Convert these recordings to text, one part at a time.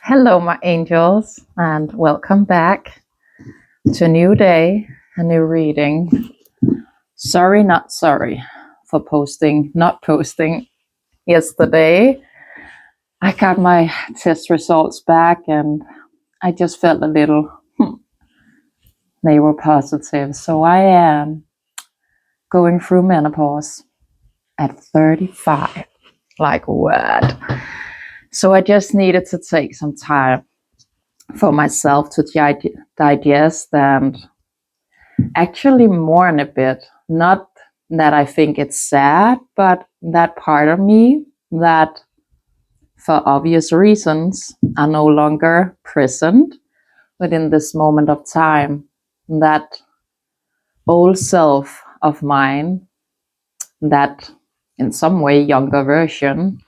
Hello, my angels, and welcome back to a new day, a new reading. Sorry, not sorry for not posting yesterday. I got my test results back and I just felt a little, they were positive. So I am going through menopause at 35. Like, what? So I just needed to take some time for myself to digest and actually mourn a bit. Not that I think it's sad, but that part of me that, for obvious reasons, are no longer present within this moment of time. That old self of mine, that in some way younger version,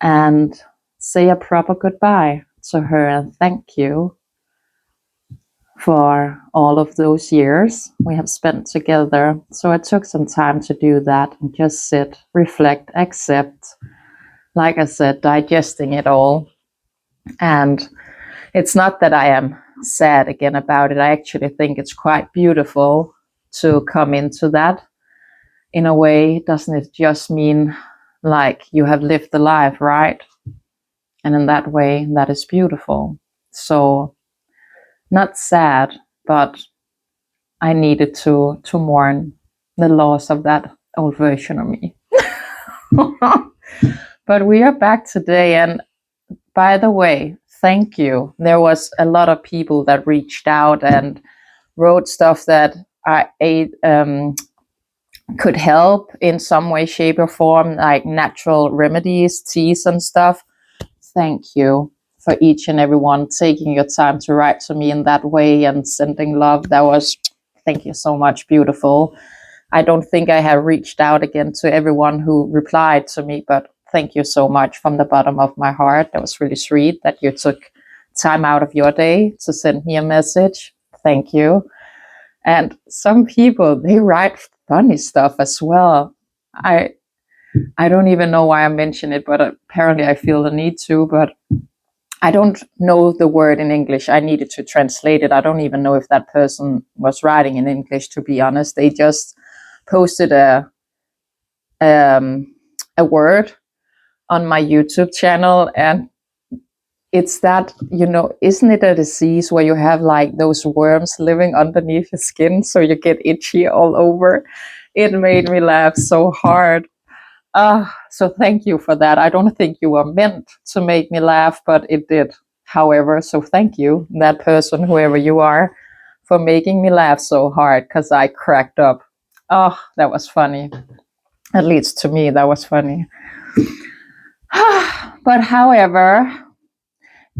and say a proper goodbye to her and thank you for all of those years we have spent together. So I took some time to do that and just sit, reflect, accept, like I said, digesting it all. And it's not that I am sad again about it. I actually think it's quite beautiful to come into that in a way. Doesn't it just mean like you have lived the life, right? And in that way, that is beautiful. So not sad, but I needed to mourn the loss of that old version of me. But we are back today, and by the way, thank you. There was a lot of people that reached out and wrote stuff that I could help in some way, shape, or form, like natural remedies, teas, and stuff. Thank you for each and everyone taking your time to write to me in that way and sending love. That was, thank you so much, beautiful. I don't think I have reached out again to everyone who replied to me, but thank you so much from the bottom of my heart. That was really sweet that you took time out of your day to send me a message. Thank you. And some people, they write funny stuff as well. I don't even know why I mention it, but apparently I feel the need to, but I don't know the word in English. I needed to translate it. I don't even know if that person was writing in English, to be honest. They just posted a word on my YouTube channel, and it's that, isn't it a disease where you have like those worms living underneath your skin so you get itchy all over? It made me laugh so hard. So thank you for that. I don't think you were meant to make me laugh, but it did. However, so thank you, that person, whoever you are, for making me laugh so hard, because I cracked up. Oh, that was funny. At least to me, that was funny. But however,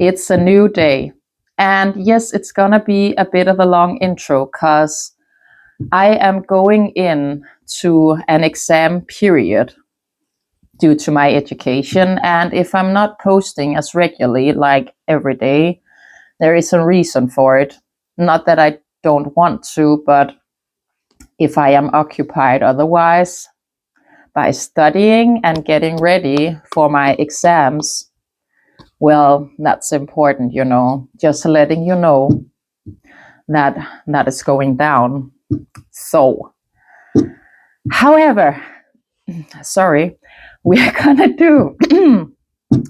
it's a new day. And yes, it's going to be a bit of a long intro because I am going in to an exam period due to my education. And if I'm not posting as regularly, like every day, there is a reason for it. Not that I don't want to, but if I am occupied otherwise by studying and getting ready for my exams, well, that's important, just letting you know that that is going down. So, however, sorry, we are gonna do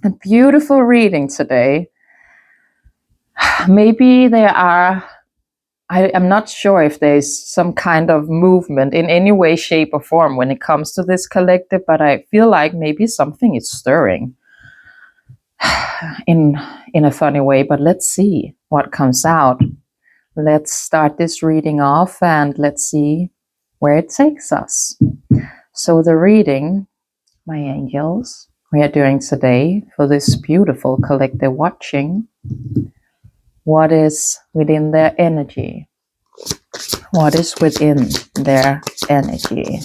a beautiful reading today. Maybe I am not sure if there's some kind of movement in any way, shape, or form when it comes to this collective, but I feel like maybe something is stirring in a funny way. But let's see what comes out. Let's start this reading off and let's see where it takes us. So the reading, my angels, we are doing today for this beautiful collective watching, what is within their energy? What is within their energy?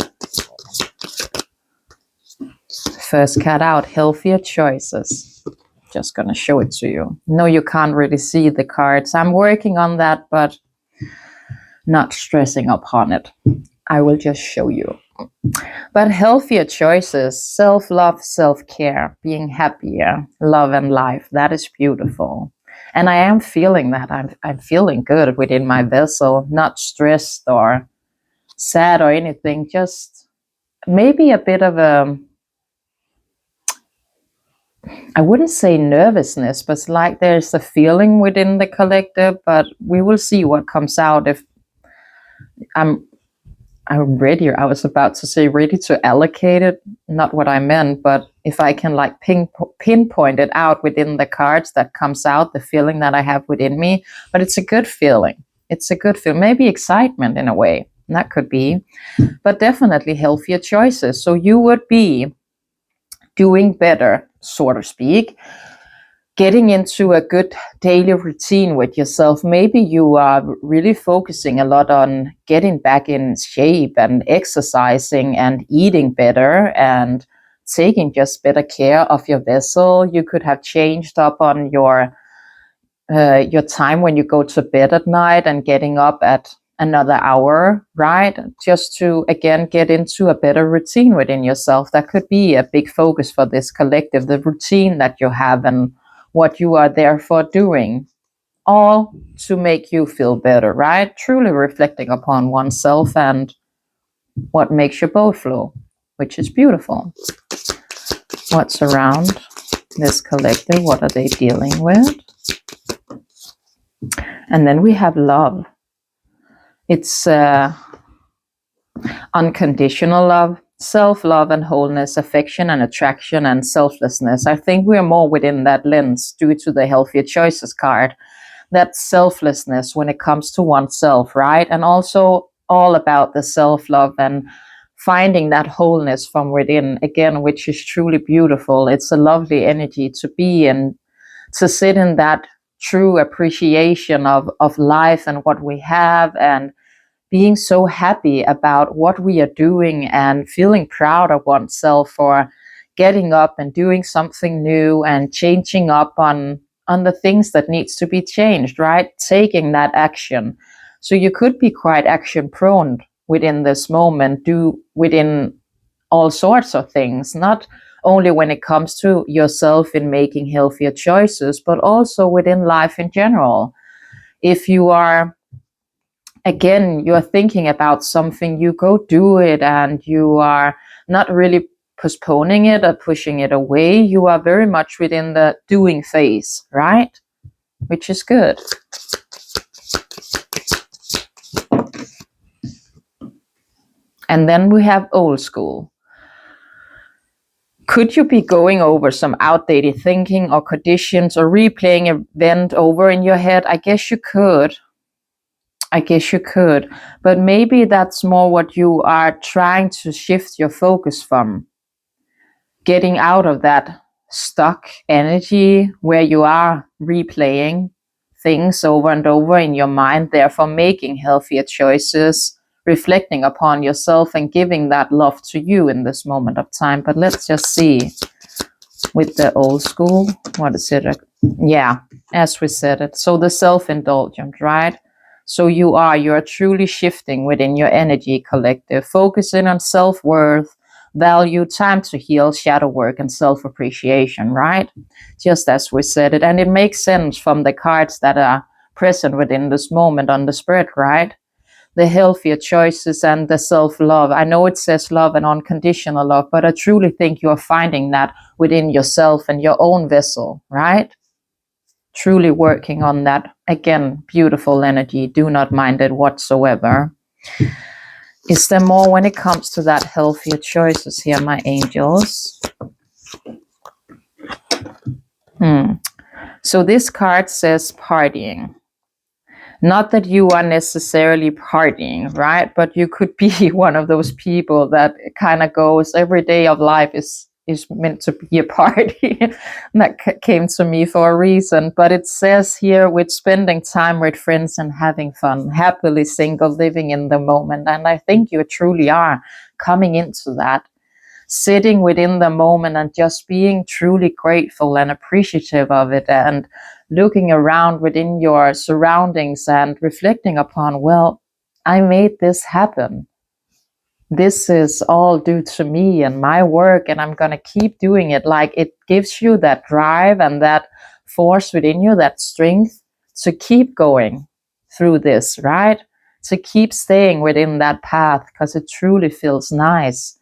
First cut out, healthier choices. Just gonna show it to you. No, you can't really see the cards. I'm working on that, but not stressing upon it. I will just show you. But healthier choices, self-love, self-care, being happier, love and life, that is beautiful. And I am feeling that. I'm feeling good within my vessel, not stressed or sad or anything, just maybe a bit of a, I wouldn't say nervousness, but it's like there's a feeling within the collective, but we will see what comes out. If I'm I'm ready. I was about to say ready to allocate it. Not what I meant, but if I can like pinpoint it out within the cards that comes out, the feeling that I have within me. But it's a good feeling. It's a good feeling. Maybe excitement in a way. That could be, but definitely healthier choices. So you would be doing better, so to speak, getting into a good daily routine with yourself. Maybe you are really focusing a lot on getting back in shape and exercising and eating better and taking just better care of your vessel. You could have changed up on your time when you go to bed at night and getting up at another hour, right? Just to again get into a better routine within yourself. That could be a big focus for this collective, the routine that you have and what you are there for doing, all to make you feel better, right? Truly reflecting upon oneself and what makes your boat flow, which is beautiful. What's around this collective? What are they dealing with? And then we have love. It's unconditional love, self-love and wholeness, affection and attraction and selflessness. I think we are more within that lens due to the healthier choices card. That selflessness when it comes to oneself, right? And also all about the self-love and finding that wholeness from within, again, which is truly beautiful. It's a lovely energy to be in, to sit in that true appreciation of life and what we have, and being so happy about what we are doing and feeling proud of oneself for getting up and doing something new and changing up on the things that needs to be changed, right? Taking that action. So you could be quite action prone within this moment, do within all sorts of things, not only when it comes to yourself in making healthier choices, but also within life in general. If you are, again, you're thinking about something, you go do it, and you are not really postponing it or pushing it away. You are very much within the doing phase, right? Which is good. And then we have old school. Could you be going over some outdated thinking or conditions or replaying an event over in your head? I guess you could. But maybe that's more what you are trying to shift your focus from. Getting out of that stuck energy where you are replaying things over and over in your mind, therefore making healthier choices, reflecting upon yourself and giving that love to you in this moment of time. But let's just see with the old school, what is it? Yeah, as we said it. So the self-indulgent, right? So you're truly shifting within your energy collective, focusing on self-worth, value, time to heal, shadow work, and self-appreciation, right? Just as we said it. And it makes sense from the cards that are present within this moment on the spread, right? The healthier choices and the self-love. I know it says love and unconditional love, but I truly think you are finding that within yourself and your own vessel, right? Truly working on that. Again, beautiful energy. Do not mind it whatsoever. Is there more when it comes to that healthier choices here, my angels? So this card says partying. Not that you are necessarily partying, right? But you could be one of those people that kind of goes, every day of life is meant to be a party. That came to me for a reason. But it says here, with spending time with friends and having fun, happily single, living in the moment. And I think you truly are coming into that, sitting within the moment and just being truly grateful and appreciative of it, and looking around within your surroundings and reflecting upon, well, I made this happen. this is all due to me and my work, and I'm going to keep doing it. Like, it gives you that drive and that force within you, that strength to keep going through this, right? To keep staying within that path, because it truly feels nice.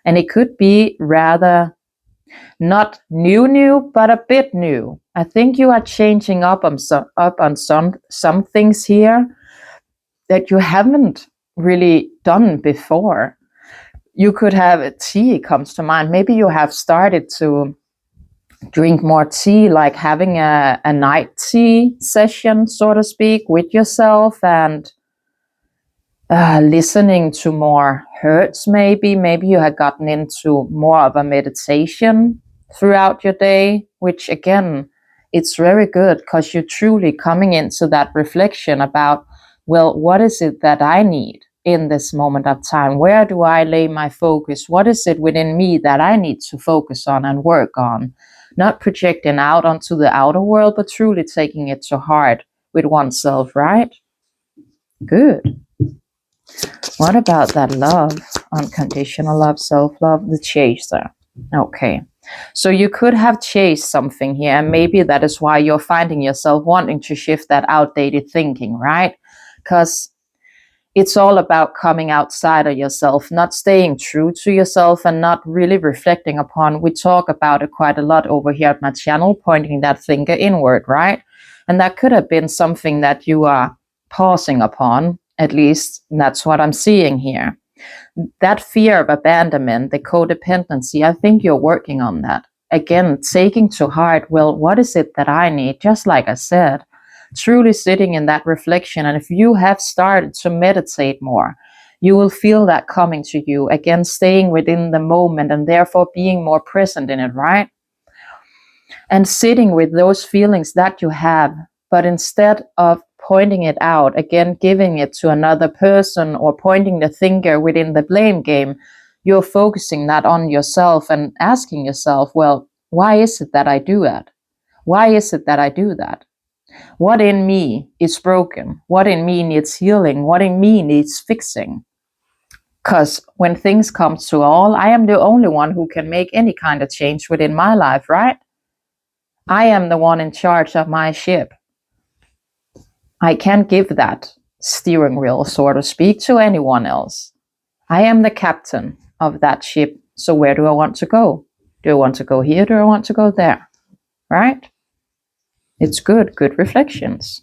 And it could be rather not new, but a bit new. I think you are changing up on some things here that you haven't really done before. You could have a tea comes to mind. Maybe you have started to drink more tea, like having a night tea session, so to speak, with yourself, and listening to more hertz. Maybe you had gotten into more of a meditation throughout your day, which again, it's very good, because you're truly coming into that reflection about, well, what is it that I need in this moment of time? Where do I lay my focus? What is it within me that I need to focus on and work on? Not projecting out onto the outer world, but truly taking it to heart with oneself, right? Good. What about that love, unconditional love, self-love, the chaser? Okay. So you could have chased something here, and maybe that is why you're finding yourself wanting to shift that outdated thinking, right? Because it's all about coming outside of yourself, not staying true to yourself, and not really reflecting upon. We talk about it quite a lot over here at my channel, pointing that finger inward, right? And that could have been something that you are pausing upon. At least that's what I'm seeing here. That fear of abandonment, the codependency, I think you're working on that. Again, taking to heart, well, what is it that I need? Just like I said, truly sitting in that reflection. And if you have started to meditate more, you will feel that coming to you. Again, staying within the moment and therefore being more present in it, right? And sitting with those feelings that you have, but instead of pointing it out, again, giving it to another person or pointing the finger within the blame game, you're focusing that on yourself and asking yourself, well, why is it that I do that? Why is it that I do that? What in me is broken? What in me needs healing? What in me needs fixing? Because when things come to all, I am the only one who can make any kind of change within my life, right? I am the one in charge of my ship. I can't give that steering wheel, so to speak, to anyone else. I am the captain of that ship. So where do I want to go? Do I want to go here? Do I want to go there? Right? It's good reflections.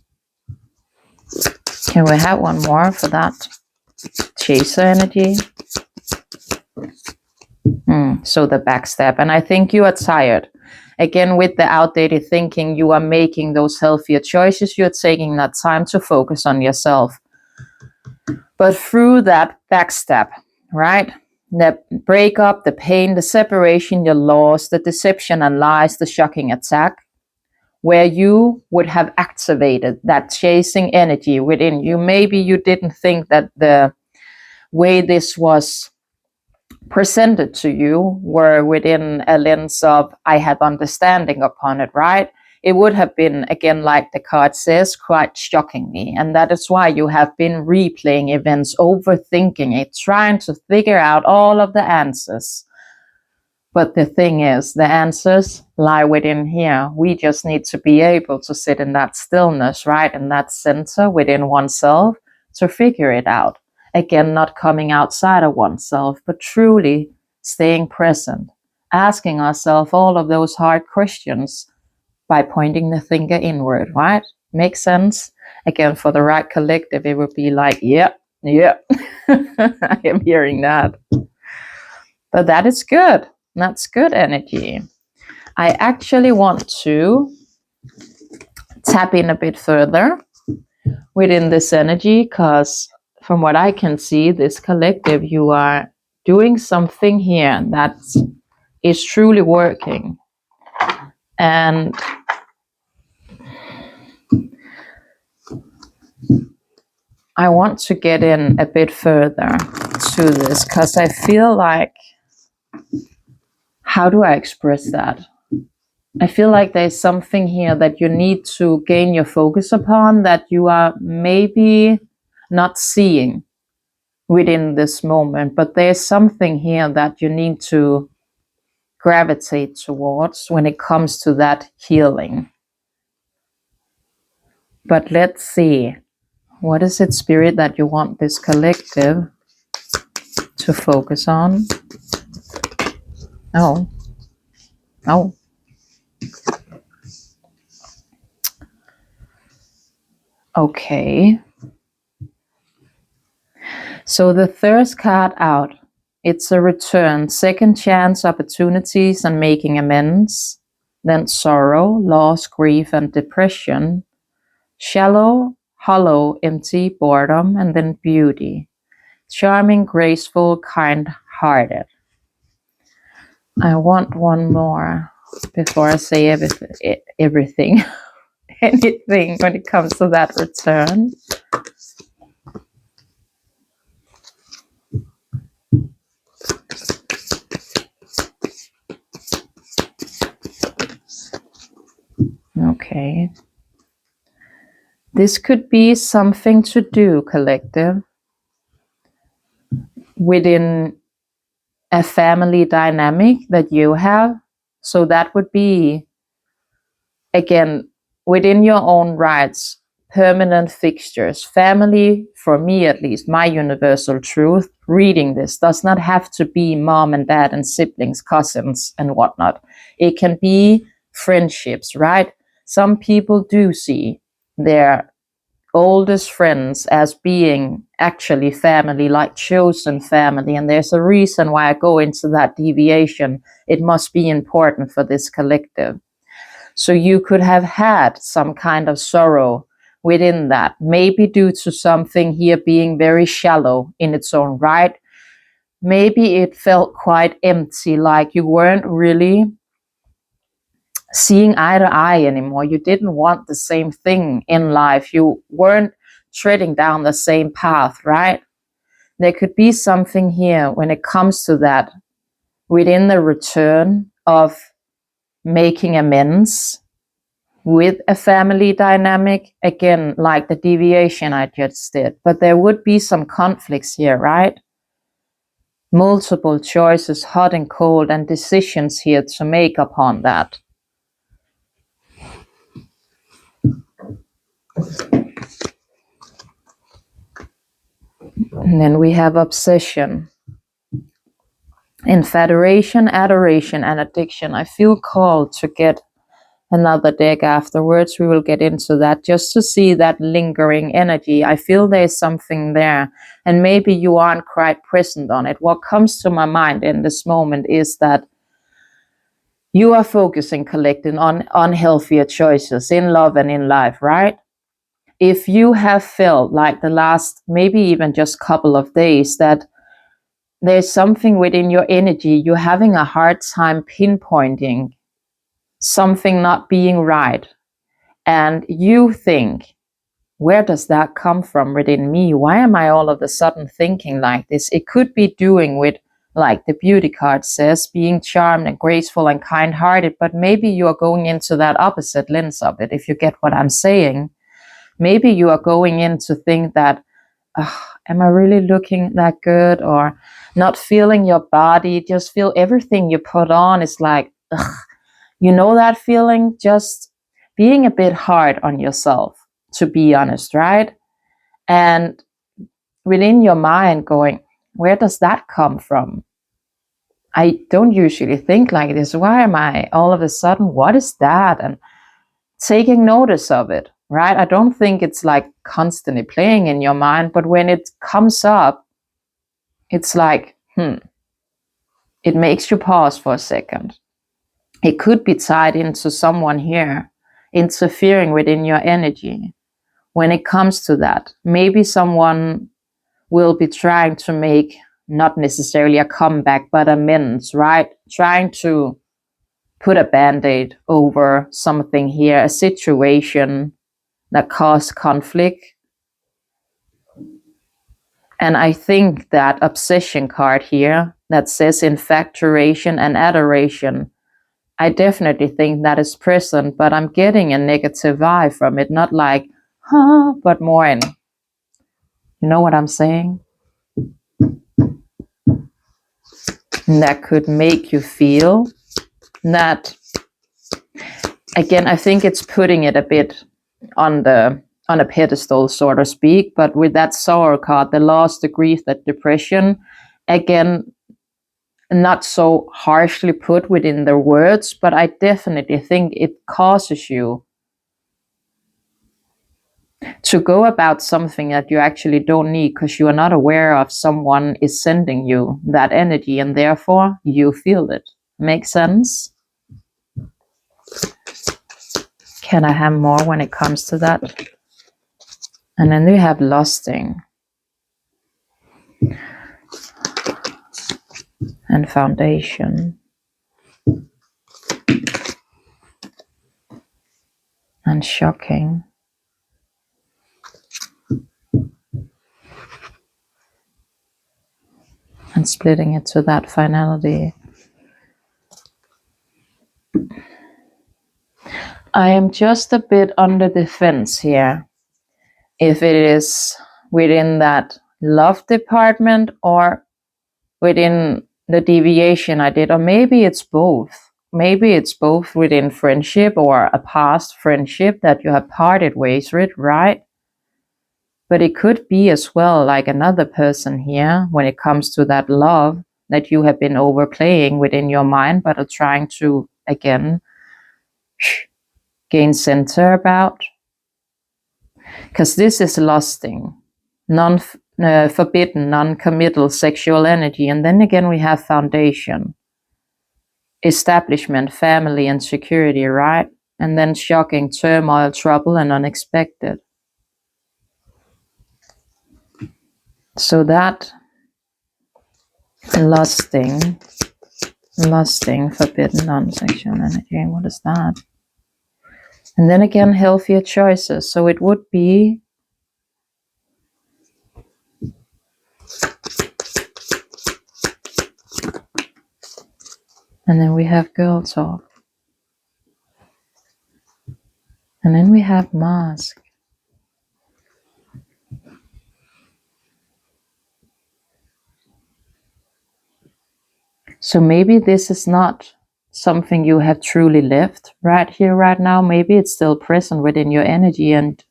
Can we have one more for that chaser energy? So the backstab. And I think you are tired. Again, with the outdated thinking, you are making those healthier choices. You're taking that time to focus on yourself. But through that backstab, right? The breakup, the pain, the separation, your loss, the deception and lies, the shocking attack, where you would have activated that chasing energy within you. Maybe you didn't think that the way this was presented to you were within a lens of I have understanding upon it, right? It would have been, again, like the card says, quite shockingly. And that is why you have been replaying events, overthinking it, trying to figure out all of the answers. But the thing is, the answers lie within here. We just need to be able to sit in that stillness, right? In that center within oneself to figure it out. Again, not coming outside of oneself, but truly staying present, asking ourselves all of those hard questions by pointing the finger inward, right? Makes sense? Again, for the right collective, it would be like, yeah, I am hearing that. But that is good. That's good energy. I actually want to tap in a bit further within this energy, because from what I can see, this collective, you are doing something here that is truly working. And I want to get in a bit further to this, because I feel like, how do I express that? I feel like there's something here that you need to gain your focus upon, that you are maybe not seeing. within this moment, but there's something here that you need to gravitate towards when it comes to that healing. But let's see, what is it, Spirit, that you want this collective to focus on? Oh. Okay. So the third card out, it's a return, second chance, opportunities, and making amends. Then sorrow, loss, grief, and depression. Shallow, hollow, empty, boredom, and then beauty. Charming, graceful, kind-hearted. I want one more before I say everything. Anything when it comes to that return. Okay. This could be something to do, collective, within a family dynamic that you have. So that would be, again, within your own rights, permanent fixtures. Family, for me at least, my universal truth, reading this does not have to be mom and dad and siblings, cousins and whatnot. It can be friendships, right? Some people do see their oldest friends as being actually family, like chosen family, and there's a reason why I go into that deviation. It must be important for this collective. So you could have had some kind of sorrow within that, maybe due to something here being very shallow in its own right. Maybe it felt quite empty, like you weren't really seeing eye to eye anymore. You didn't want the same thing in life. You weren't treading down the same path, right? There could be something here when it comes to that within the return of making amends with a family dynamic, again, like the deviation I just did. But there would be some conflicts here, right? Multiple choices, hot and cold, and decisions here to make upon that. And then we have obsession, infatuation, adoration, and addiction. I feel called to get another deck afterwards. We will get into that just to see that lingering energy. I feel there's something there, and maybe you aren't quite present on it. What comes to my mind in this moment is that you are focusing, collecting on healthier choices in love and in life, right? If you have felt like the last, maybe even just couple of days, that there's something within your energy, you're having a hard time pinpointing something not being right, and you think, where does that come from within me? Why am I all of a sudden thinking like this? It could be doing with, like the beauty card says, being charmed and graceful and kind-hearted, but maybe you are going into that opposite lens of it, if you get what I'm saying. Maybe you are going in to think that, am I really looking that good? Or not feeling your body, just feel everything you put on is like, ugh. You know that feeling? Just being a bit hard on yourself, to be honest, right? And within your mind going, where does that come from? I don't usually think like this. Why am I all of a sudden, what is that? And taking notice of it, right? I don't think it's like constantly playing in your mind, but when it comes up, it's like, it makes you pause for a second. It could be tied into someone here interfering within your energy. When it comes to that, maybe someone will be trying to make not necessarily a comeback, but amends, right? Trying to put a band-aid over something here, a situation that caused conflict. And I think that obsession card here that says infatuation and adoration, I definitely think that is present, but I'm getting a negative vibe from it. Not like, but more in, you know what I'm saying? that could make you feel that. Again, I think it's putting it a bit on a pedestal, so to speak, but with that sorrow card, the loss, the grief, that depression, again, not so harshly put within the words, but I definitely think it causes you to go about something that you actually don't need because you are not aware of someone is sending you that energy, and therefore you feel it. Make sense? Can I have more when it comes to that? And then we have lusting and foundation and shocking and splitting it to that finality. I am just a bit on the defense here. If it is within that love department or within the deviation I did, or maybe it's both. Maybe it's both within friendship or a past friendship that you have parted ways with, right? But it could be as well like another person here when it comes to that love that you have been overplaying within your mind, but are trying to, again, gain center about. Because this is lusting, forbidden, non-committal sexual energy. And then again, we have foundation, establishment, family, and security, right? And then shocking, turmoil, trouble, and unexpected. So that lusting, forbidden, non-sexual energy. What is that? And then again, healthier choices. So it would be and then we have girl talk. And then we have mask. So maybe this is not something you have truly lived right here, right now. Maybe it's still present within your energy and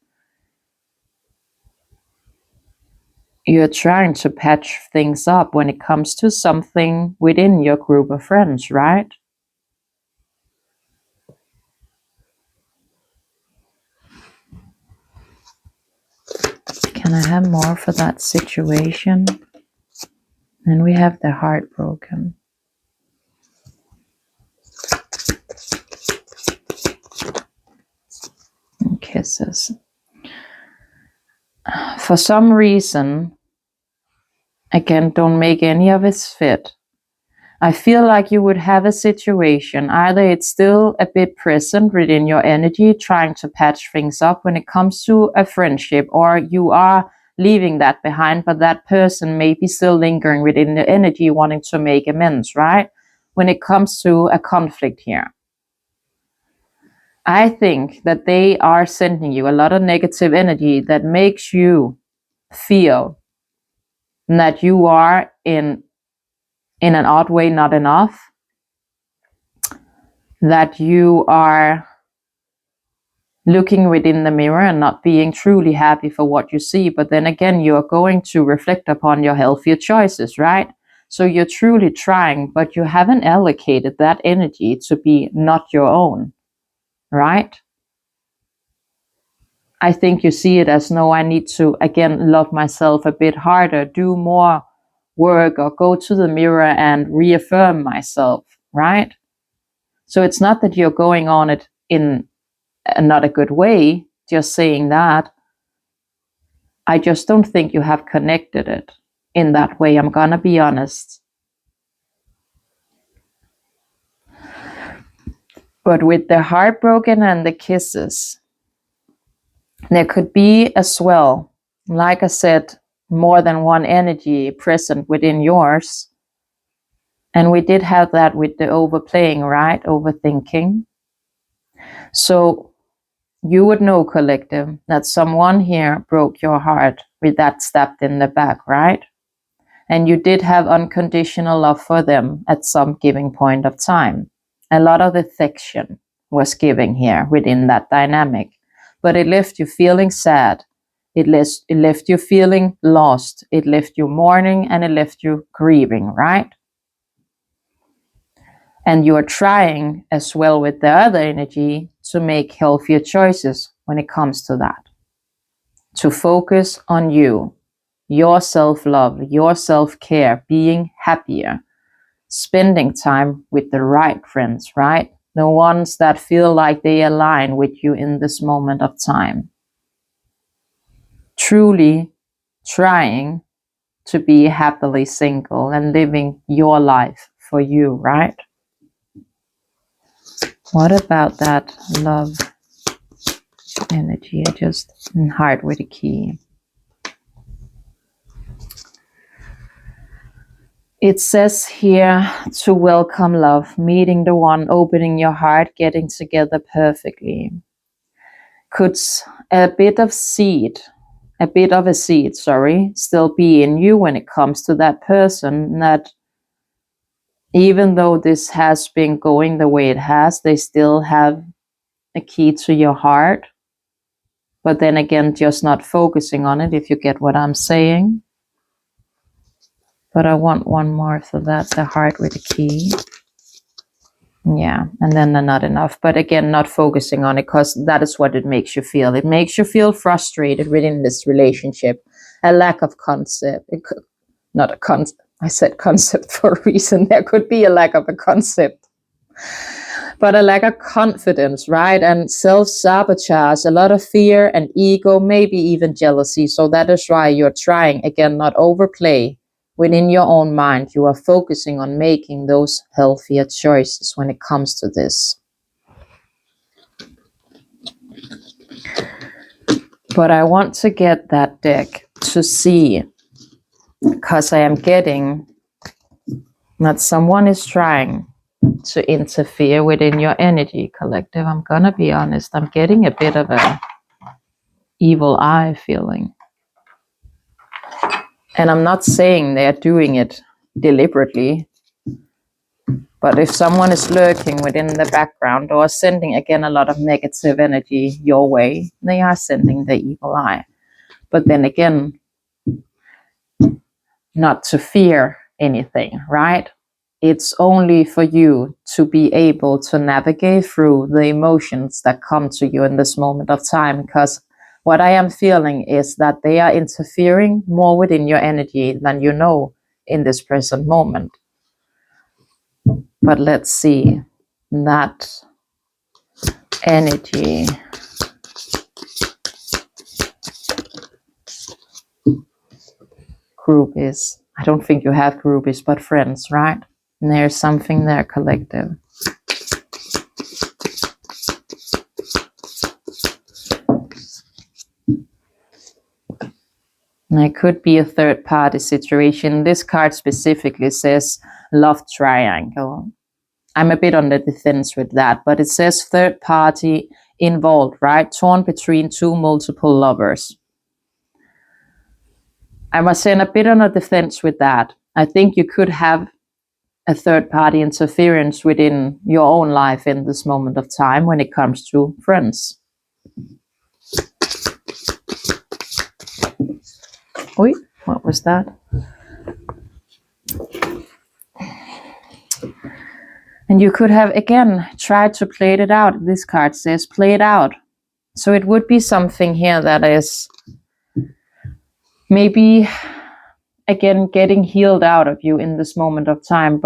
you're trying to patch things up when it comes to something within your group of friends, right? Can I have more for that situation? And we have the heartbroken. And kisses. For some reason, again, don't make any of it fit. I feel like you would have a situation, either it's still a bit present within your energy, trying to patch things up when it comes to a friendship, or you are leaving that behind, but that person may be still lingering within the energy, wanting to make amends, right? When it comes to a conflict here. I think that they are sending you a lot of negative energy that makes you feel that you are in an odd way not enough, that you are looking within the mirror and not being truly happy for what you see. But then again, you are going to reflect upon your healthier choices, right? So you're truly trying, but you haven't allocated that energy to be not your own, right? I think you see it as, no, I need to, again, love myself a bit harder, do more work, or go to the mirror and reaffirm myself, right? So it's not that you're going on it in not a good way, just saying that. I just don't think you have connected it in that way. I'm gonna be honest. But with the heartbroken and the kisses, there could be as well, like I said, more than one energy present within yours. And we did have that with the overplaying, right? Overthinking. So you would know, collective, that someone here broke your heart with that stabbed in the back, right? And you did have unconditional love for them at some given point of time. A lot of affection was given here within that dynamic, but it left you feeling sad. It left you feeling lost. It left you mourning, and it left you grieving, right? And you are trying as well with the other energy to make healthier choices when it comes to that. To focus on you, your self-love, your self-care, being happier, spending time with the right friends, right? The ones that feel like they align with you in this moment of time. Truly trying to be happily single and living your life for you, right? What about that love energy? Just heart with a key. It says here to welcome love, meeting the one, opening your heart, getting together perfectly. Could a bit of a seed, still be in you when it comes to that person, that even though this has been going the way it has, they still have a key to your heart. But then again, just not focusing on it, if you get what I'm saying. But I want one more for that, the heart with a key. Yeah, and then they're not enough. But again, not focusing on it, because that is what it makes you feel. It makes you feel frustrated within this relationship. A lack of concept. Not a concept. I said concept for a reason. There could be a lack of a concept. But a lack of confidence, right? And self-sabotage, a lot of fear and ego, maybe even jealousy. So that is why you're trying, again, not overplay. Within your own mind, you are focusing on making those healthier choices when it comes to this. But I want to get that deck to see, because I am getting that someone is trying to interfere within your energy, collective. I'm gonna be honest, I'm getting a bit of a evil eye feeling. And I'm not saying they're doing it deliberately, but if someone is lurking within the background or sending, again, a lot of negative energy your way, they are sending the evil eye. But then again, not to fear anything, right? It's only for you to be able to navigate through the emotions that come to you in this moment of time, because what I am feeling is that they are interfering more within your energy than you know in this present moment. But let's see that energy. Groupies. I don't think you have groupies, but friends, right? And there's something there, collective. And it could be a third party situation. This card specifically says love triangle. I'm a bit on the defense with that, but it says third party involved, right? Torn between two multiple lovers. I must say I'm a bit on the defense with that. I think you could have a third party interference within your own life in this moment of time when it comes to friends. Oi, what was that? And you could have, again, tried to play it out. This card says play it out. So it would be something here that is maybe, again, getting healed out of you in this moment of time,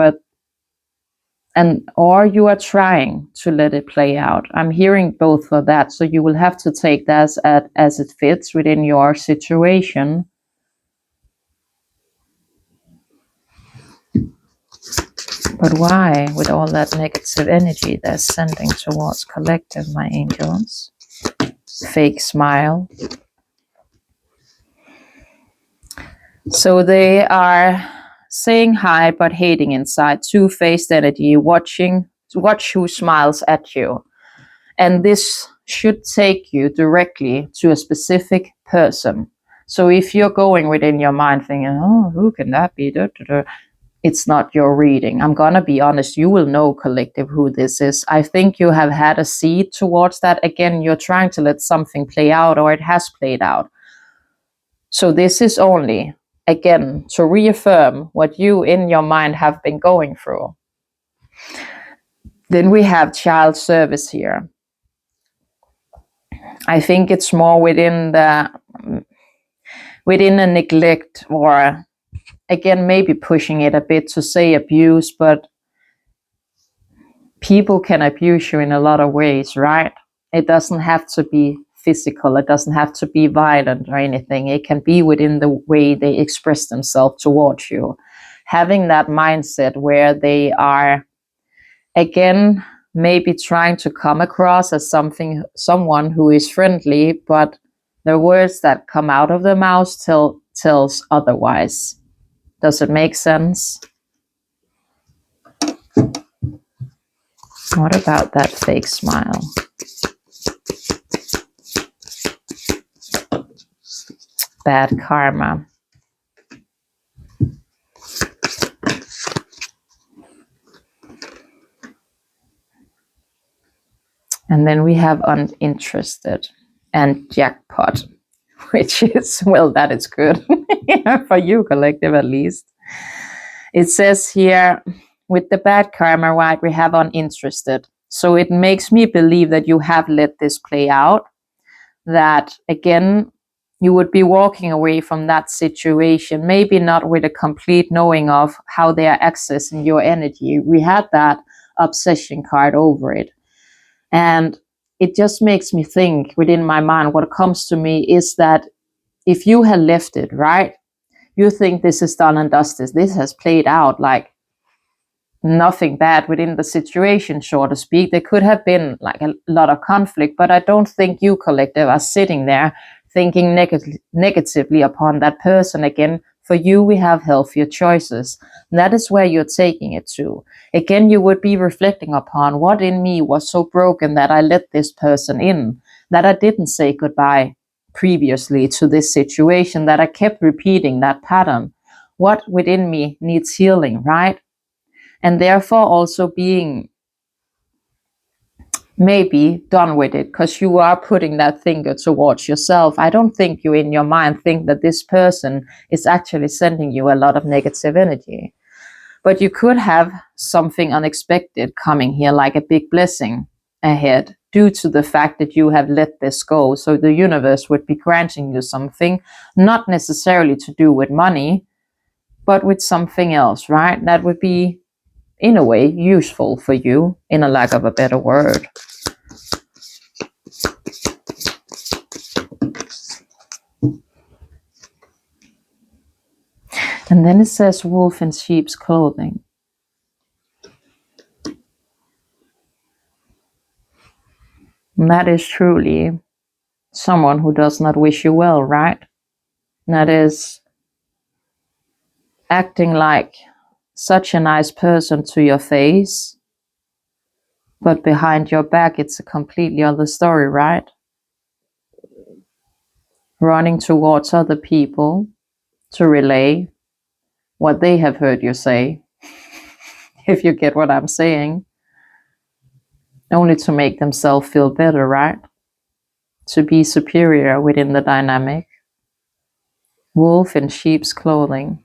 or you are trying to let it play out. I'm hearing both for that. So you will have to take that as it fits within your situation. But why, with all that negative energy they're sending towards collective, my angels? Fake smile. So they are saying hi, but hating inside. Two-faced energy, watch who smiles at you. And this should take you directly to a specific person. So if you're going within your mind thinking, oh, who can that be? Da, da, da, it's not your reading. I'm gonna be honest, you will know, collective, who this is. I think you have had a seed towards that. Again, you're trying to let something play out, or it has played out. So this is only, again, to reaffirm what you in your mind have been going through. Then we have child service here. I think it's more within a neglect, or again, maybe pushing it a bit to say abuse, but people can abuse you in a lot of ways, right? It doesn't have to be physical. It doesn't have to be violent or anything. It can be within the way they express themselves towards you. Having that mindset where they are, again, maybe trying to come across as someone who is friendly, but the words that come out of their mouths tells otherwise. Does it make sense? What about that fake smile? Bad karma. And then we have uninterested and jackpot, which is, well, that is good for you, collective, at least. It says here, with the bad karma, right, we have uninterested. So it makes me believe that you have let this play out, that, again, you would be walking away from that situation, maybe not with a complete knowing of how they are accessing your energy. We had that obsession card over it. And it just makes me think within my mind, what comes to me is that if you had left it, right, you think this is done and dusted. This has played out like nothing bad within the situation, so to speak. There could have been like a lot of conflict, but I don't think you, collective, are sitting there thinking negatively upon that person. Again, for you, we have healthier choices. And that is where you're taking it to. Again, you would be reflecting upon what in me was so broken that I let this person in, that I didn't say goodbye previously to this situation, that I kept repeating that pattern. What within me needs healing, right? And therefore also being maybe done with it, because you are putting that finger towards yourself. I don't think you in your mind think that this person is actually sending you a lot of negative energy. But you could have something unexpected coming here, like a big blessing ahead, due to the fact that you have let this go. So the universe would be granting you something, not necessarily to do with money, but with something else, right? That would be, in a way, useful for you, in a lack of a better word. And then it says wolf in sheep's clothing. And that is truly someone who does not wish you well, right? And that is acting like such a nice person to your face, but behind your back it's a completely other story, right? Running towards other people to relay what they have heard you say, if you get what I'm saying, only to make themselves feel better, right? To be superior within the dynamic. Wolf in sheep's clothing.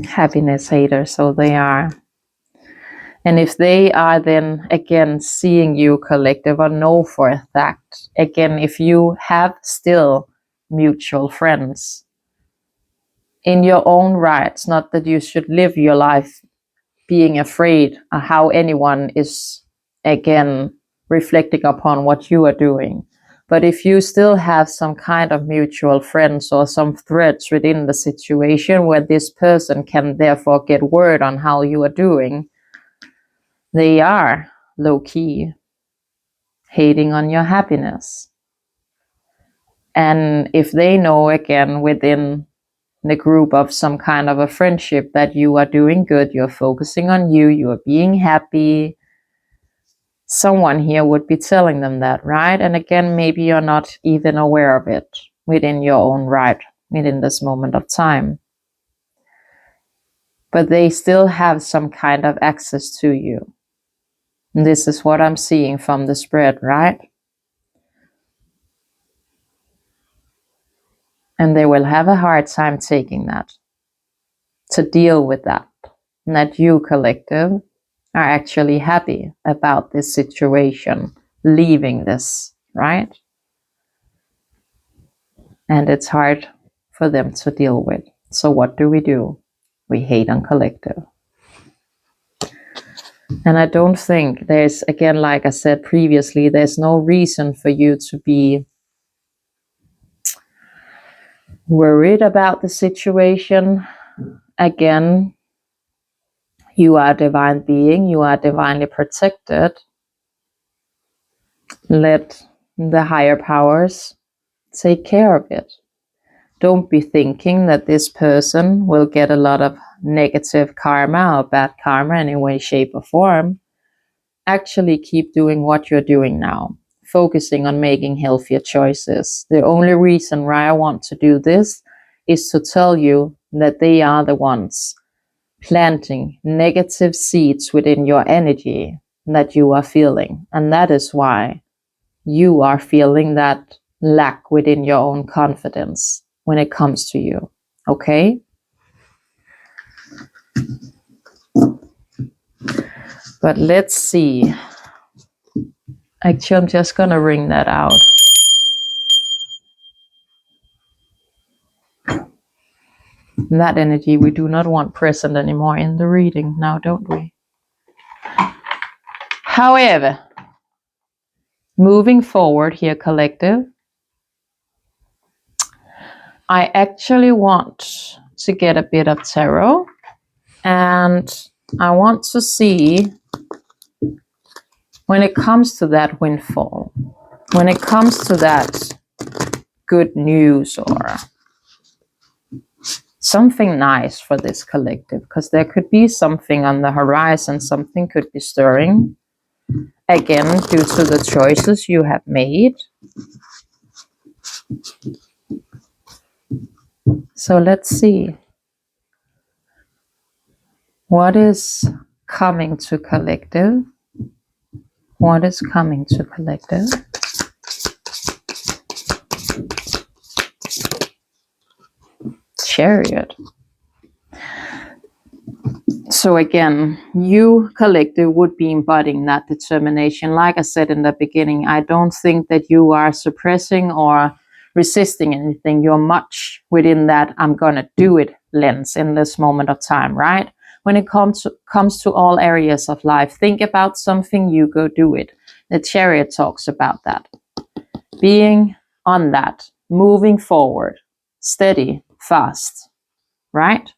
Happiness haters, so they are. And if they are then, again, seeing you, collective, or know for a fact, again, if you have still mutual friends, in your own rights, not that you should live your life being afraid of how anyone is, again, reflecting upon what you are doing. But if you still have some kind of mutual friends or some threads within the situation where this person can therefore get word on how you are doing, they are low-key hating on your happiness. And if they know, again, within the group of some kind of a friendship that you are doing good, you're focusing on you, you are being happy, Someone here would be telling them that, right? And again, maybe you're not even aware of it within your own right, within this moment of time. But they still have some kind of access to you. And this is what I'm seeing from the spread, right? And they will have a hard time taking that, to deal with that. And that you, collective, are actually happy about this situation, leaving this, right? And it's hard for them to deal with. So what do? We hate on collective. And I don't think there's, again, like I said previously, there's no reason for you to be worried about the situation. Again, you are a divine being, you are divinely protected. Let the higher powers take care of it. Don't be thinking that this person will get a lot of negative karma or bad karma in any way, shape, or form. Actually, keep doing what you're doing now, focusing on making healthier choices. The only reason why I want to do this is to tell you that they are the ones planting negative seeds within your energy that you are feeling. And that is why you are feeling that lack within your own confidence when it comes to you. Okay? But let's see. Actually, I'm just going to ring that out. That energy we do not want present anymore in the reading now, don't we? However, moving forward here, collective, I actually want to get a bit of tarot, and I want to see when it comes to that windfall, when it comes to that good news or something nice for this collective, because there could be something on the horizon, something could be stirring, again, due to the choices you have made. So let's see. What is coming to collective? What is coming to collective? Chariot. So again, you, collective, would be embodying that determination. Like I said in the beginning, I don't think that you are suppressing or resisting anything. You're much within that I'm gonna do it lens in this moment of time, right? When it comes to all areas of life, think about something, you go do it. The Chariot talks about that. Being on that, moving forward, steady, fast, right?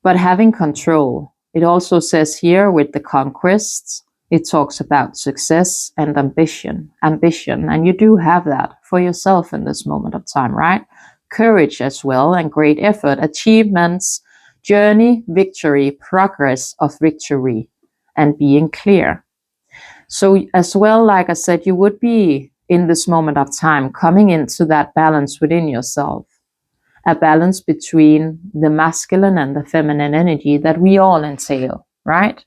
But having control. It also says here with the conquests, it talks about success and ambition. And you do have that for yourself in this moment of time, right? Courage as well, and great effort, achievements, journey, victory, progress of victory, and being clear. So as well, like I said, you would be in this moment of time coming into that balance within yourself. A balance between the masculine and the feminine energy that we all entail, right?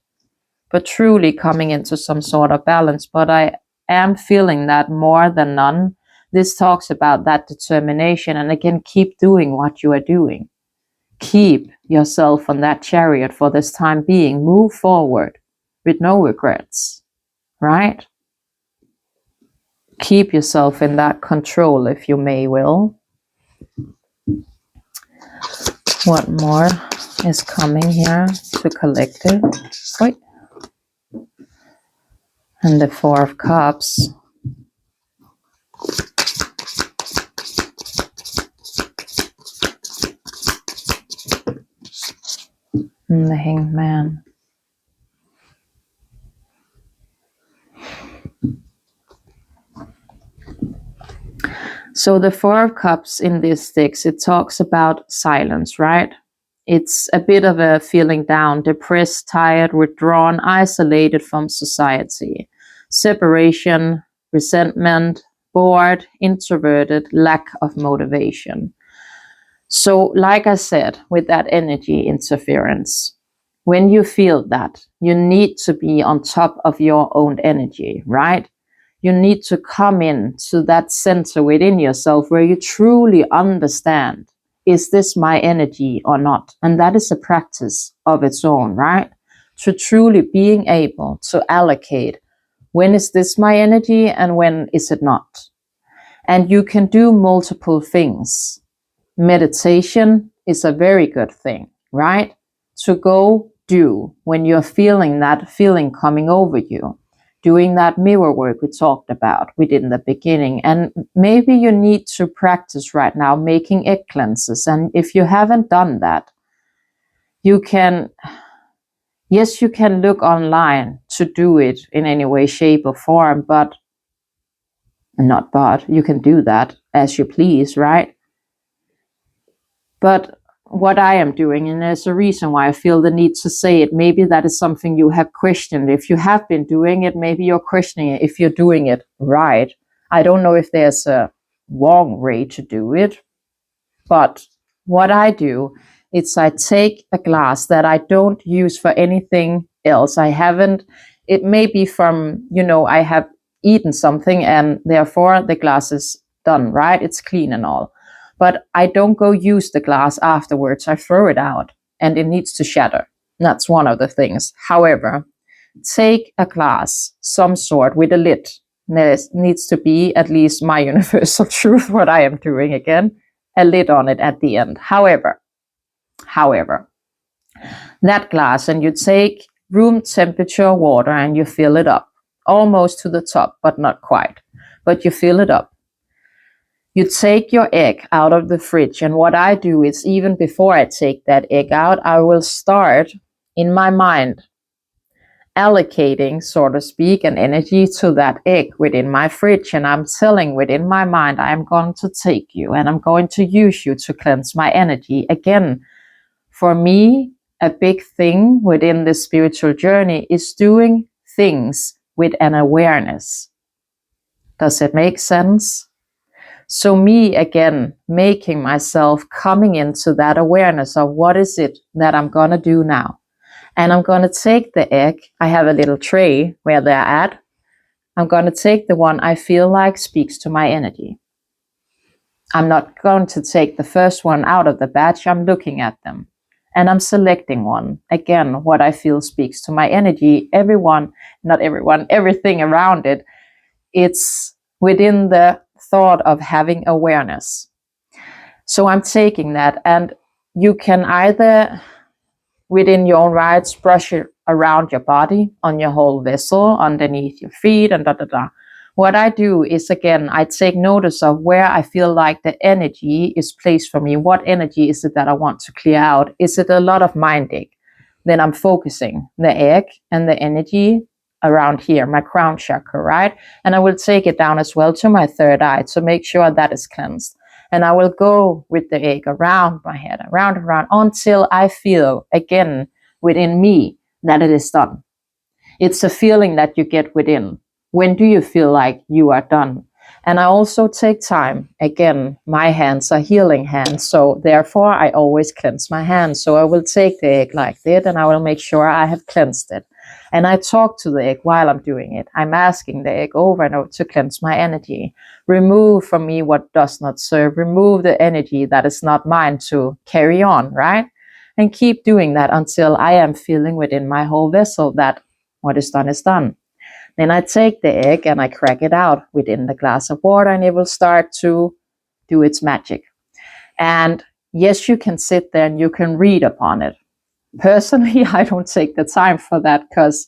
But truly coming into some sort of balance. But I am feeling that more than none, this talks about that determination. And again, keep doing what you are doing. Keep yourself on that chariot for this time being. Move forward with no regrets, right? Keep yourself in that control, if you may will. What more is coming here to collective? Wait. And the Four of Cups. And the Hanged Man. So the Four of Cups in these sticks, it talks about silence, right? It's a bit of a feeling down, depressed, tired, withdrawn, isolated from society. separation, resentment, bored, introverted, lack of motivation. So, like I said, with that energy interference, when you feel that, you need to be on top of your own energy, right? You need to come in to that center within yourself where you truly understand, is this my energy or not? And that is a practice of its own, right? To truly being able to allocate, when is this my energy and when is it not? And you can do multiple things. Meditation is a very good thing, right? To go do when you're feeling that feeling coming over you. Doing that mirror work we talked about, we did in the beginning. And maybe you need to practice right now making egg cleanses. And if you haven't done that, you can, yes, you can look online to do it in any way, shape, or form, but you can do that as you please, right? But what I am doing, and there's a reason why I feel the need to say it, maybe that is something you have questioned. If you have been doing it, maybe you're questioning it if you're doing it right. I don't know if there's a wrong way to do it, but what I do is I take a glass that I don't use for anything else. It may be from, I have eaten something and therefore the glass is done, right? It's clean and all. But I don't go use the glass afterwards. I throw it out and it needs to shatter. That's one of the things. However, take a glass, some sort, with a lid. There needs to be, at least my universal truth, what I am doing again, a lid on it at the end. However, that glass, and you take room temperature water and you fill it up almost to the top, but not quite. But you fill it up. You take your egg out of the fridge, and what I do is, even before I take that egg out, I will start in my mind allocating, so to speak, an energy to that egg within my fridge. And I'm telling within my mind, I'm going to take you and I'm going to use you to cleanse my energy. Again, for me, a big thing within this spiritual journey is doing things with an awareness. Does it make sense? So me, again, making myself coming into that awareness of what is it that I'm going to do now. And I'm going to take the egg. I have a little tray where they're at. I'm going to take the one I feel like speaks to my energy. I'm not going to take the first one out of the batch. I'm looking at them. And I'm selecting one. Again, what I feel speaks to my energy. Everything around it. It's within the thought of having awareness. So I'm taking that, and you can either, within your own rights, brush it around your body, on your whole vessel, underneath your feet, and da. What I do is, again, I take notice of where I feel like the energy is placed for me. What energy is it that I want to clear out? Is it a lot of minding? Then I'm focusing the egg and the energy around here, my crown chakra, right? And I will take it down as well to my third eye to make sure that is cleansed. And I will go with the egg around my head, around, until I feel, again, within me that it is done. It's a feeling that you get within. When do you feel like you are done? And I also take time. Again, my hands are healing hands, so therefore I always cleanse my hands. So I will take the egg like that, and I will make sure I have cleansed it. And I talk to the egg while I'm doing it. I'm asking the egg over and over to cleanse my energy. Remove from me what does not serve. Remove the energy that is not mine to carry on, right? And keep doing that until I am feeling within my whole vessel that what is done is done. Then I take the egg and I crack it out within the glass of water, and it will start to do its magic. And yes, you can sit there and you can read upon it. Personally, I don't take the time for that because,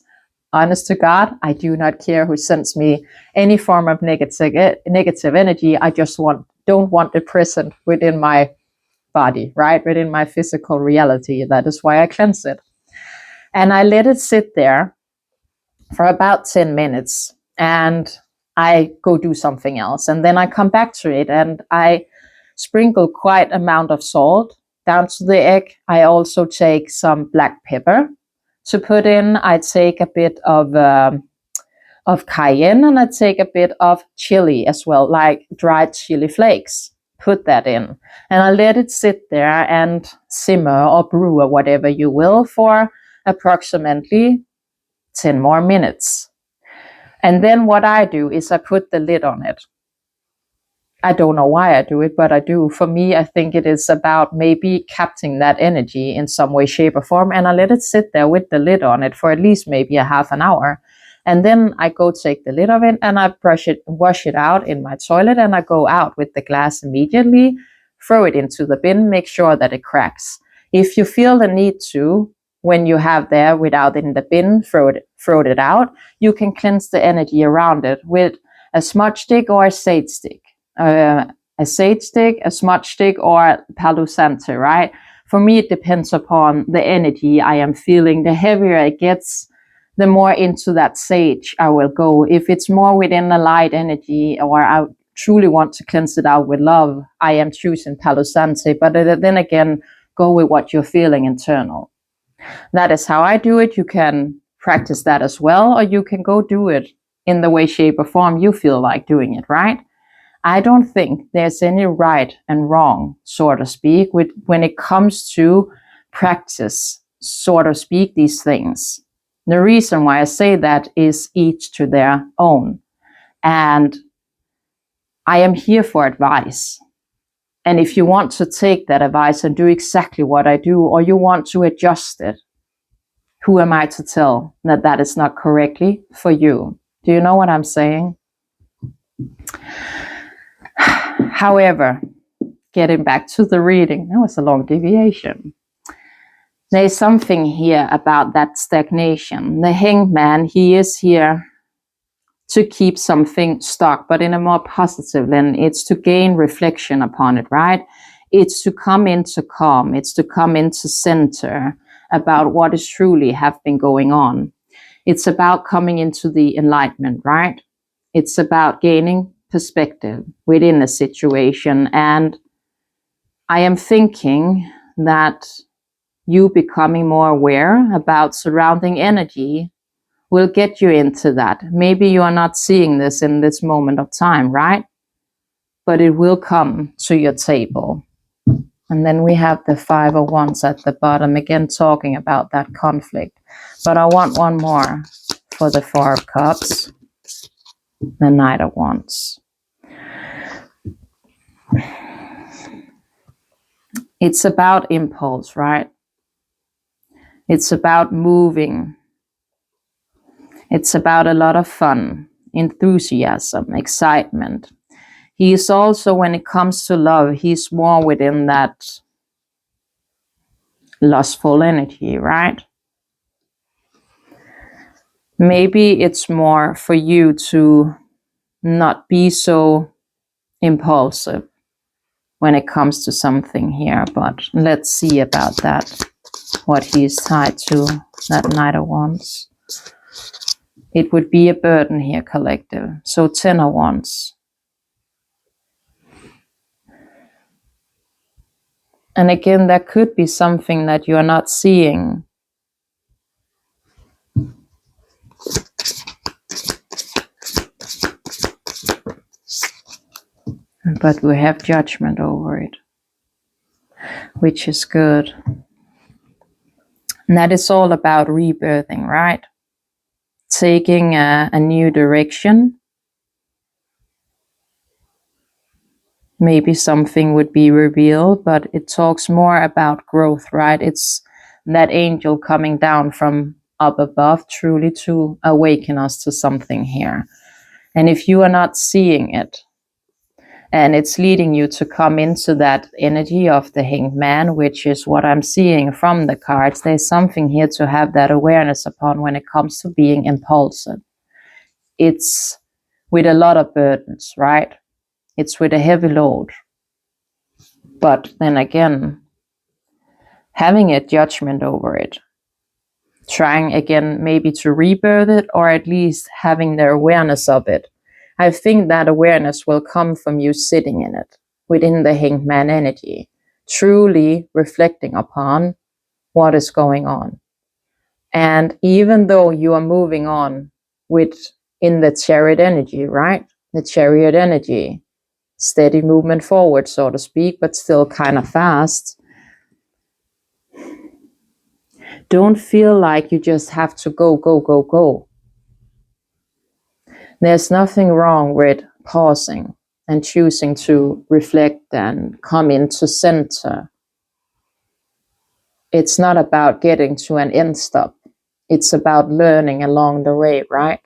honest to God, I do not care who sends me any form of negative energy. I just don't want it present within my body, right? Within my physical reality. That is why I cleanse it. And I let it sit there for about 10 minutes and I go do something else. And then I come back to it and I sprinkle quite amount of salt down to the egg. I also take some black pepper to put in. I take a bit of of cayenne, and I take a bit of chili as well, like dried chili flakes. Put that in, and I let it sit there and simmer or brew or whatever you will for approximately 10 more minutes. And then what I do is I put the lid on it. I don't know why I do it, but I do. For me, I think it is about maybe capturing that energy in some way, shape, or form. And I let it sit there with the lid on it for at least maybe a half an hour. And then I go take the lid of it and I wash it out in my toilet, and I go out with the glass immediately, throw it into the bin, make sure that it cracks. If you feel the need to, when you have there without it in the bin, throw it out, you can cleanse the energy around it with a smudge stick or a sage stick. A sage stick, a smudge stick, or Palo Santo, right? For me, it depends upon the energy I am feeling. The heavier it gets, the more into that sage I will go. If it's more within the light energy, or I truly want to cleanse it out with love, I am choosing Palo Santo. But then again, go with what you're feeling internal. That is how I do it. You can practice that as well, or you can go do it in the way, shape, or form you feel like doing it, right? I don't think there's any right and wrong, so to speak, when it comes to practice, so to speak, these things. The reason why I say that is each to their own. And I am here for advice. And if you want to take that advice and do exactly what I do, or you want to adjust it, who am I to tell that that is not correctly for you? Do you know what I'm saying? However, getting back to the reading, that was a long deviation. There's something here about that stagnation. The Hanged Man, he is here to keep something stuck, but in a more positive lens. It's to gain reflection upon it, right? It's to come into calm. It's to come into center about what is truly have been going on. It's about coming into the enlightenment, right? It's about gaining perspective within a situation. And I am thinking that you becoming more aware about surrounding energy will get you into that. Maybe you are not seeing this in this moment of time, right? But it will come to your table. And then we have the Five of Wands at the bottom, again talking about that conflict. But I want one more for the Four of Cups, the Knight of Wands. It's about impulse, right? It's about moving. It's about a lot of fun, enthusiasm, excitement. He is also, when it comes to love, he's more within that lustful energy, right? Maybe it's more for you to not be so impulsive when it comes to something here, but let's see about that, what he is tied to, that Knight of Wands. It would be a burden here, collective. So 10 of Wands. And again, there could be something that you are not seeing. But we have judgment over it, which is good. And that is all about rebirthing, right? Taking a new direction. Maybe something would be revealed, but it talks more about growth, right? It's that angel coming down from up above, truly to awaken us to something here. And if you are not seeing it, and it's leading you to come into that energy of the Hanged Man, which is what I'm seeing from the cards, there's something here to have that awareness upon when it comes to being impulsive. It's with a lot of burdens, right? It's with a heavy load. But then again, having a judgment over it, trying again maybe to rebirth it, or at least having the awareness of it. I think that awareness will come from you sitting in it, within the Hanged Man energy, truly reflecting upon what is going on. And even though you are moving on with in the chariot energy, right? The chariot energy, steady movement forward, so to speak, but still kind of fast. Don't feel like you just have to go, go, go, go. There's nothing wrong with pausing and choosing to reflect and come into center. It's not about getting to an end stop. It's about learning along the way, right?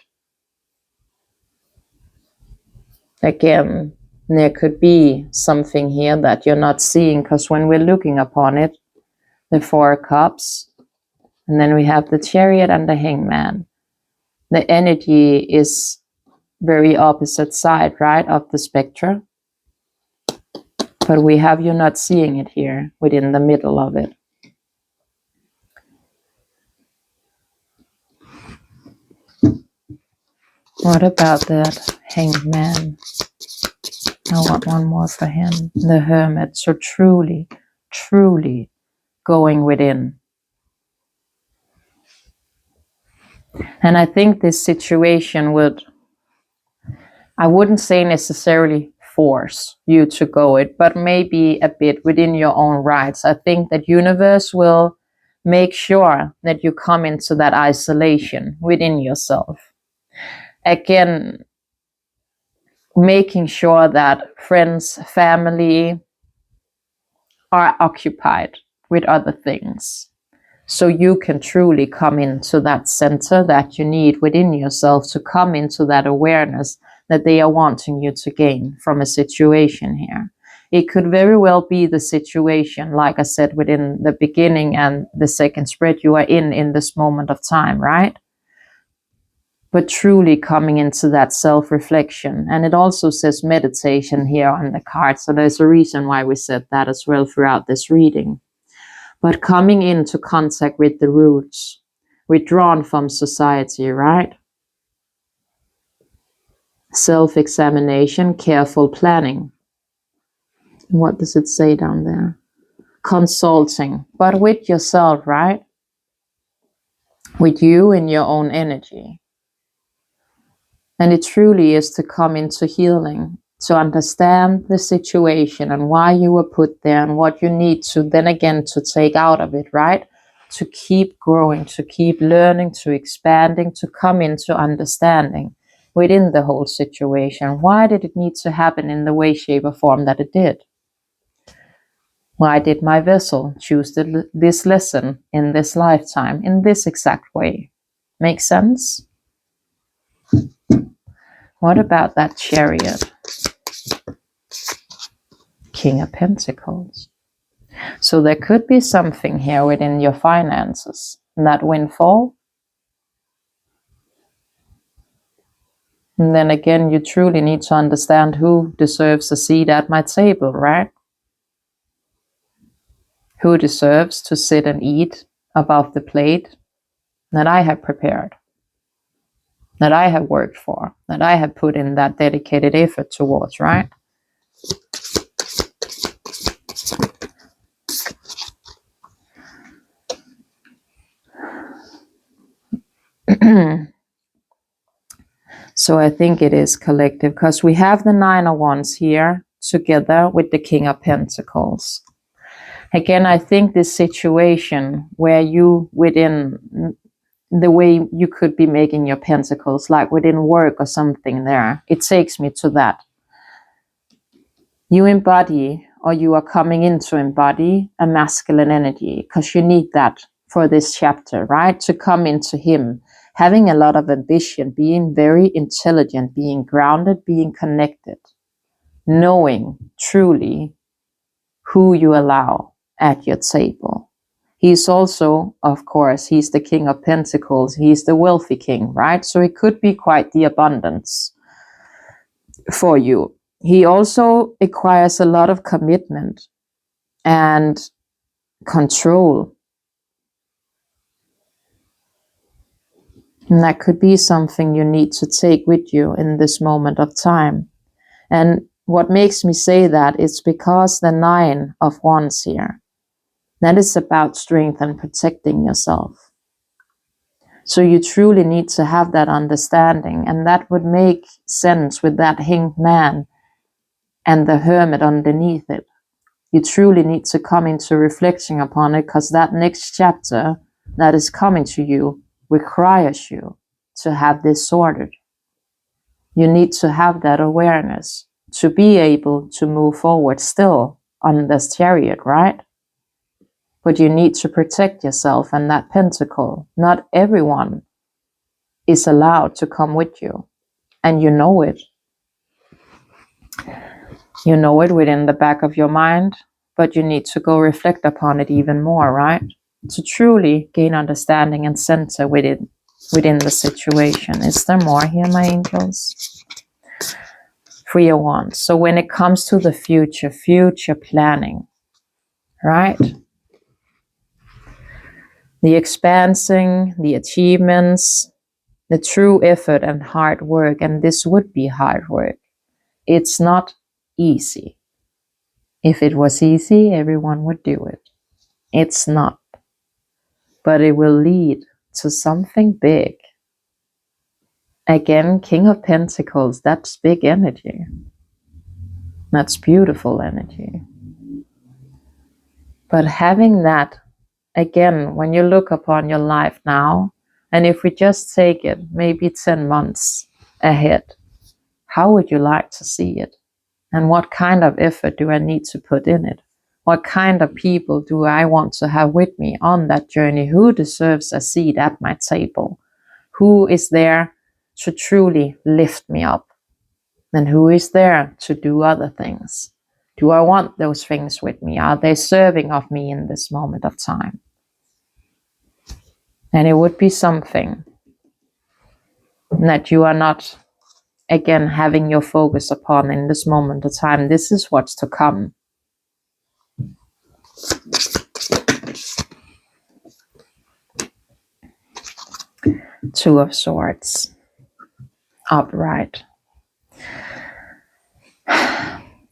Again, there could be something here that you're not seeing, because when we're looking upon it, the Four of Cups, and then we have the Chariot and the Hangman. The energy is very opposite side, right, of the spectrum. But we have you not seeing it here within the middle of it. What about that Hangman? I want one more for him. The Hermit. So truly, truly going within. And I think this situation would, I wouldn't say necessarily force you to go it, but maybe a bit within your own rights. I think that universe will make sure that you come into that isolation within yourself. Again, making sure that friends, family are occupied with other things, so you can truly come into that center that you need within yourself to come into that awareness that they are wanting you to gain from a situation here. It could very well be the situation, like I said, within the beginning and the second spread you are in this moment of time, right? But truly coming into that self-reflection. And it also says meditation here on the card. So there's a reason why we said that as well throughout this reading. But coming into contact with the roots, withdrawn from society, right? Self-examination, careful planning. What does it say down there? Consulting, but with yourself, right? With you and your own energy. And it truly is to come into healing, to understand the situation and why you were put there and what you need to then again to take out of it, right? To keep growing, to keep learning, to expanding, to come into understanding within the whole situation. Why did it need to happen in the way, shape, or form that it did? Why did my vessel choose this lesson in this lifetime, in this exact way? Make sense? What about that Chariot? King of Pentacles. So there could be something here within your finances, that windfall. And then again, you truly need to understand who deserves a seat at my table, right? Who deserves to sit and eat above the plate that I have prepared, that I have worked for, that I have put in that dedicated effort towards, right? So I think it is collective, because we have the Nine of Wands here together with the King of Pentacles. Again, I think this situation where you within the way you could be making your pentacles, like within work or something there, it takes me to that. You embody, or you are coming in to embody a masculine energy, because you need that for this chapter, right? To come into him, having a lot of ambition, being very intelligent, being grounded, being connected, knowing truly who you allow at your table. He's also, of course, he's the King of Pentacles. He's the wealthy king, right? So it could be quite the abundance for you. He also requires a lot of commitment and control. And that could be something you need to take with you in this moment of time. And what makes me say that is because the Nine of Wands here, that is about strength and protecting yourself. So you truly need to have that understanding, and that would make sense with that hanged man and the hermit underneath it. You truly need to come into reflection upon it, because that next chapter that is coming to you requires you to have this sorted. You need to have that awareness to be able to move forward still on this chariot, right? But you need to protect yourself and that pentacle. Not everyone is allowed to come with you. And you know it. You know it within the back of your mind, but you need to go reflect upon it even more, right? To truly gain understanding and center within the situation. Is there more here, my angels? 3 of Wands. So when it comes to the future planning, right? The expansing, the achievements, the true effort and hard work, and this would be hard work. It's not easy. If it was easy, everyone would do it. It's not. But it will lead to something big. Again, King of Pentacles, that's big energy. That's beautiful energy. But having that, again, when you look upon your life now, and if we just take it maybe 10 months ahead, how would you like to see it? And what kind of effort do I need to put in it? What kind of people do I want to have with me on that journey? Who deserves a seat at my table? Who is there to truly lift me up? And who is there to do other things? Do I want those things with me? Are they serving of me in this moment of time? And it would be something that you are not, again, having your focus upon in this moment of time. This is what's to come. Two of Swords, upright.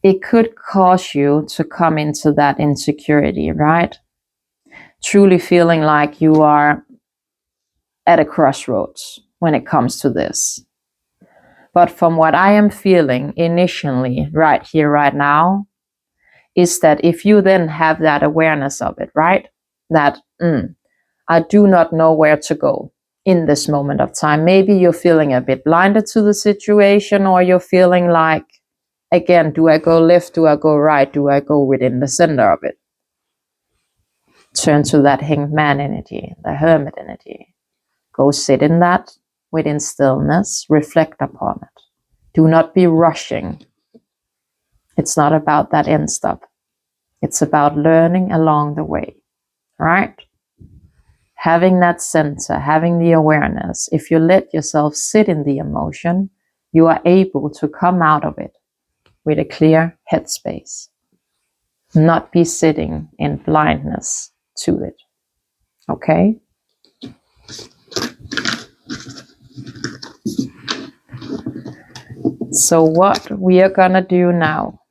It could cause you to come into that insecurity, right? Truly feeling like you are at a crossroads when it comes to this. But from what I am feeling initially, right here, right now, is that if you then have that awareness of it, right? That, I do not know where to go in this moment of time. Maybe you're feeling a bit blinded to the situation, or you're feeling like, again, do I go left? Do I go right? Do I go within the center of it? Turn to that hanged man energy, the hermit energy. Go sit in that within stillness, reflect upon it. Do not be rushing. It's not about that end stop. It's about learning along the way, right? Having that center, having the awareness. If you let yourself sit in the emotion, you are able to come out of it with a clear headspace. Not be sitting in blindness to it. Okay? So what we are gonna do now,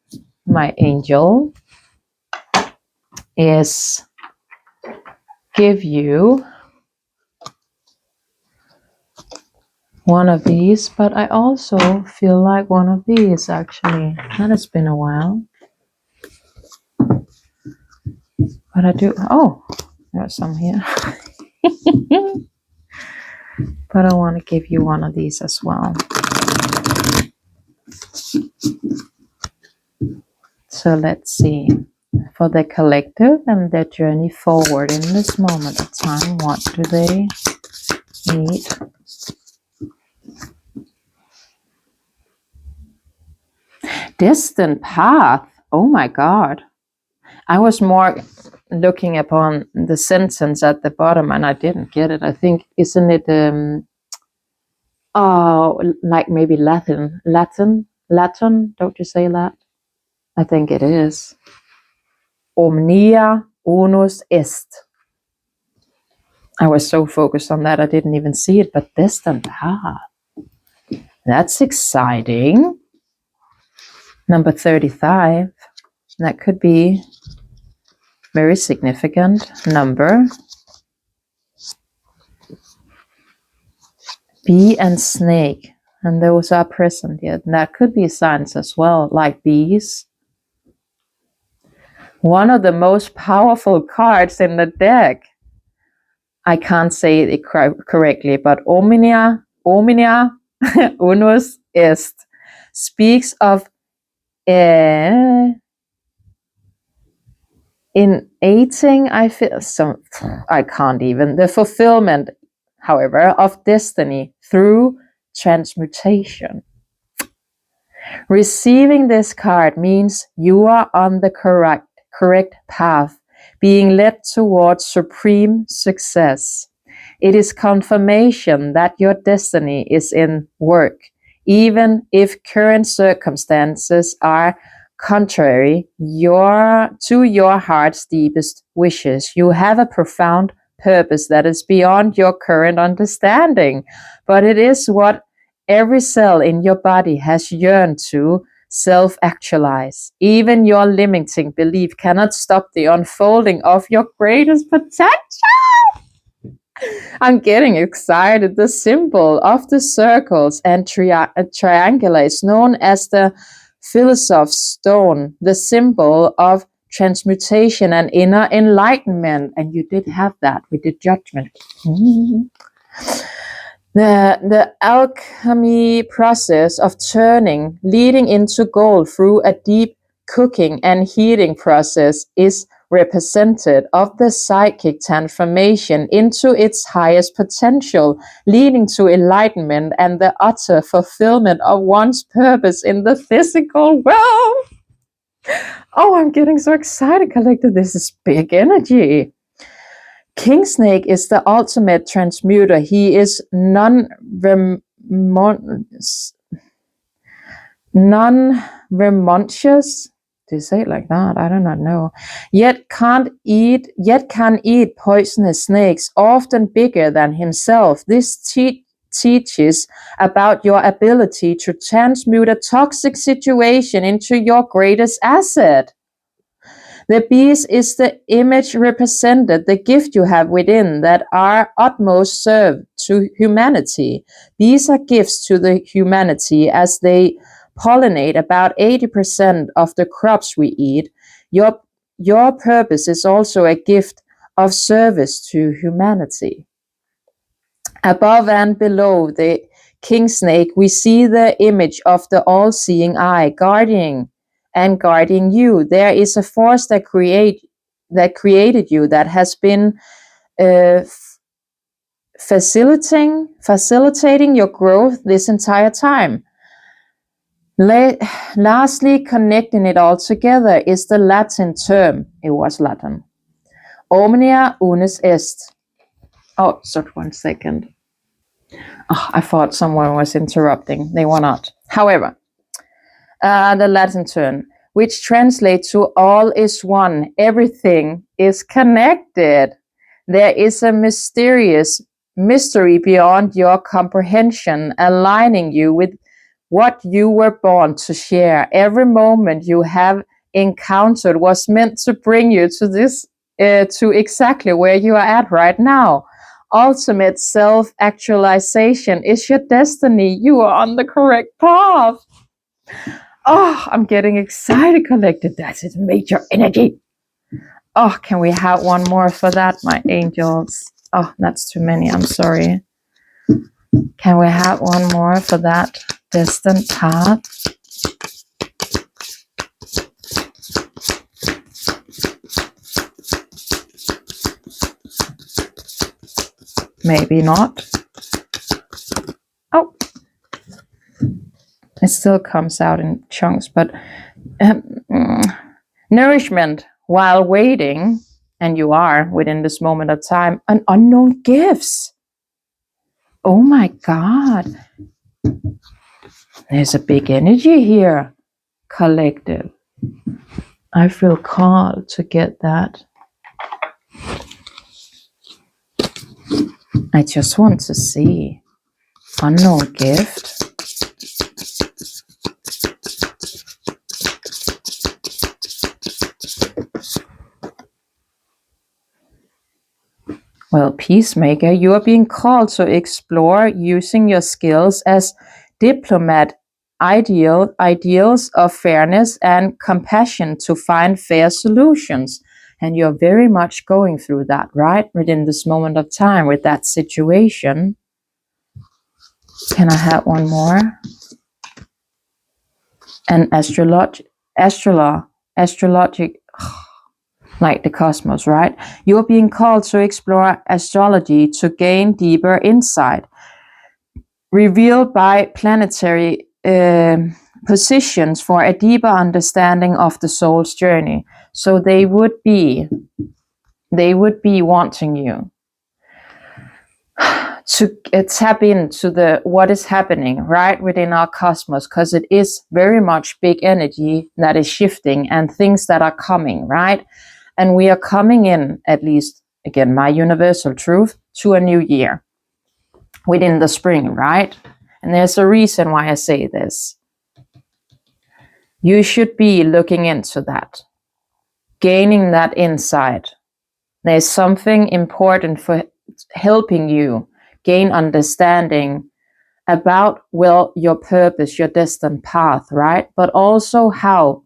my angel, is give you one of these, but I also feel like one of these actually. That has been a while. But I do, oh, there's some here. But I want to give you one of these as well. So let's see. For the collective and their journey forward in this moment of time, what do they need? Distant path. Oh my God. I was more looking upon the sentence at the bottom and I didn't get it. I think, isn't it, like maybe Latin? Don't you say that? I think it is. Omnia unus est. I was so focused on that I didn't even see it, but distant path. That's exciting. Number 35. That could be very significant number. Bee and snake, and those are present here. And that could be signs as well, like bees. One of the most powerful cards in the deck. I can't say it correctly, but Omnia Unus Est speaks of innating, I can't even, the fulfillment, however, of destiny through transmutation. Receiving this card means you are on the correct path, being led towards supreme success. It is confirmation that your destiny is in work, even if current circumstances are contrary to your heart's deepest wishes. You have a profound purpose that is beyond your current understanding, but it is what every cell in your body has yearned to self-actualize. Even your limiting belief cannot stop the unfolding of your greatest potential. I'm getting excited. The symbol of the circles and triangular is known as the Philosopher's Stone, the symbol of transmutation and inner enlightenment. And you did have that with the judgment. The alchemy process of turning, leading into gold through a deep cooking and heating process is representative of the psychic transformation into its highest potential, leading to enlightenment and the utter fulfillment of one's purpose in the physical world. Oh, I'm getting so excited, collective. This is big energy. King Snake is the ultimate transmuter. He is non-remontious, do you say it like that? I do not know. Yet can eat poisonous snakes, often bigger than himself. This teaches about your ability to transmute a toxic situation into your greatest asset. The beast is the image represented, the gift you have within that are utmost serve to humanity. These are gifts to the humanity as they pollinate about 80% of the crops we eat. Your purpose is also a gift of service to humanity. Above and below the king snake, we see the image of the all-seeing eye guarding you. There is a force that created you, that has been facilitating your growth this entire time. Lastly, connecting it all together is the Latin term. It was Latin. Omnia Unus Est. Oh, sorry, 1 second. Oh, I thought someone was interrupting. They were not. However, the Latin term, which translates to all is one, everything is connected. There is a mystery beyond your comprehension, aligning you with what you were born to share. Every moment you have encountered was meant to bring you to this, to exactly where you are at right now. Ultimate self-actualization is your destiny. You are on the correct path. Oh, I'm getting excited, collected. That's its major energy. Oh, can we have one more for that, my angels? Oh, that's too many. I'm sorry. Can we have one more for that destined path? Maybe not. Oh, it still comes out in chunks, but nourishment while waiting, and you are within this moment of time, an unknown gifts. Oh my God. There's a big energy here, collective. I feel called to get that. I just want to see unknown gift. Well, peacemaker, you are being called to explore using your skills as diplomat ideals of fairness and compassion to find fair solutions. And you're very much going through that, right? Within this moment of time with that situation. Can I have one more? And astrologic, like the cosmos, right? You're being called to explore astrology to gain deeper insight, revealed by planetary positions for a deeper understanding of the soul's journey. So they would be wanting you to tap into the what is happening right within our cosmos, because it is very much big energy that is shifting and things that are coming, right? And we are coming in, at least again, my universal truth, to a new year within the spring, right? And there's a reason why I say this. You should be looking into that, gaining that insight. There's something important for helping you gain understanding about, well, your purpose, your destined path, right? But also how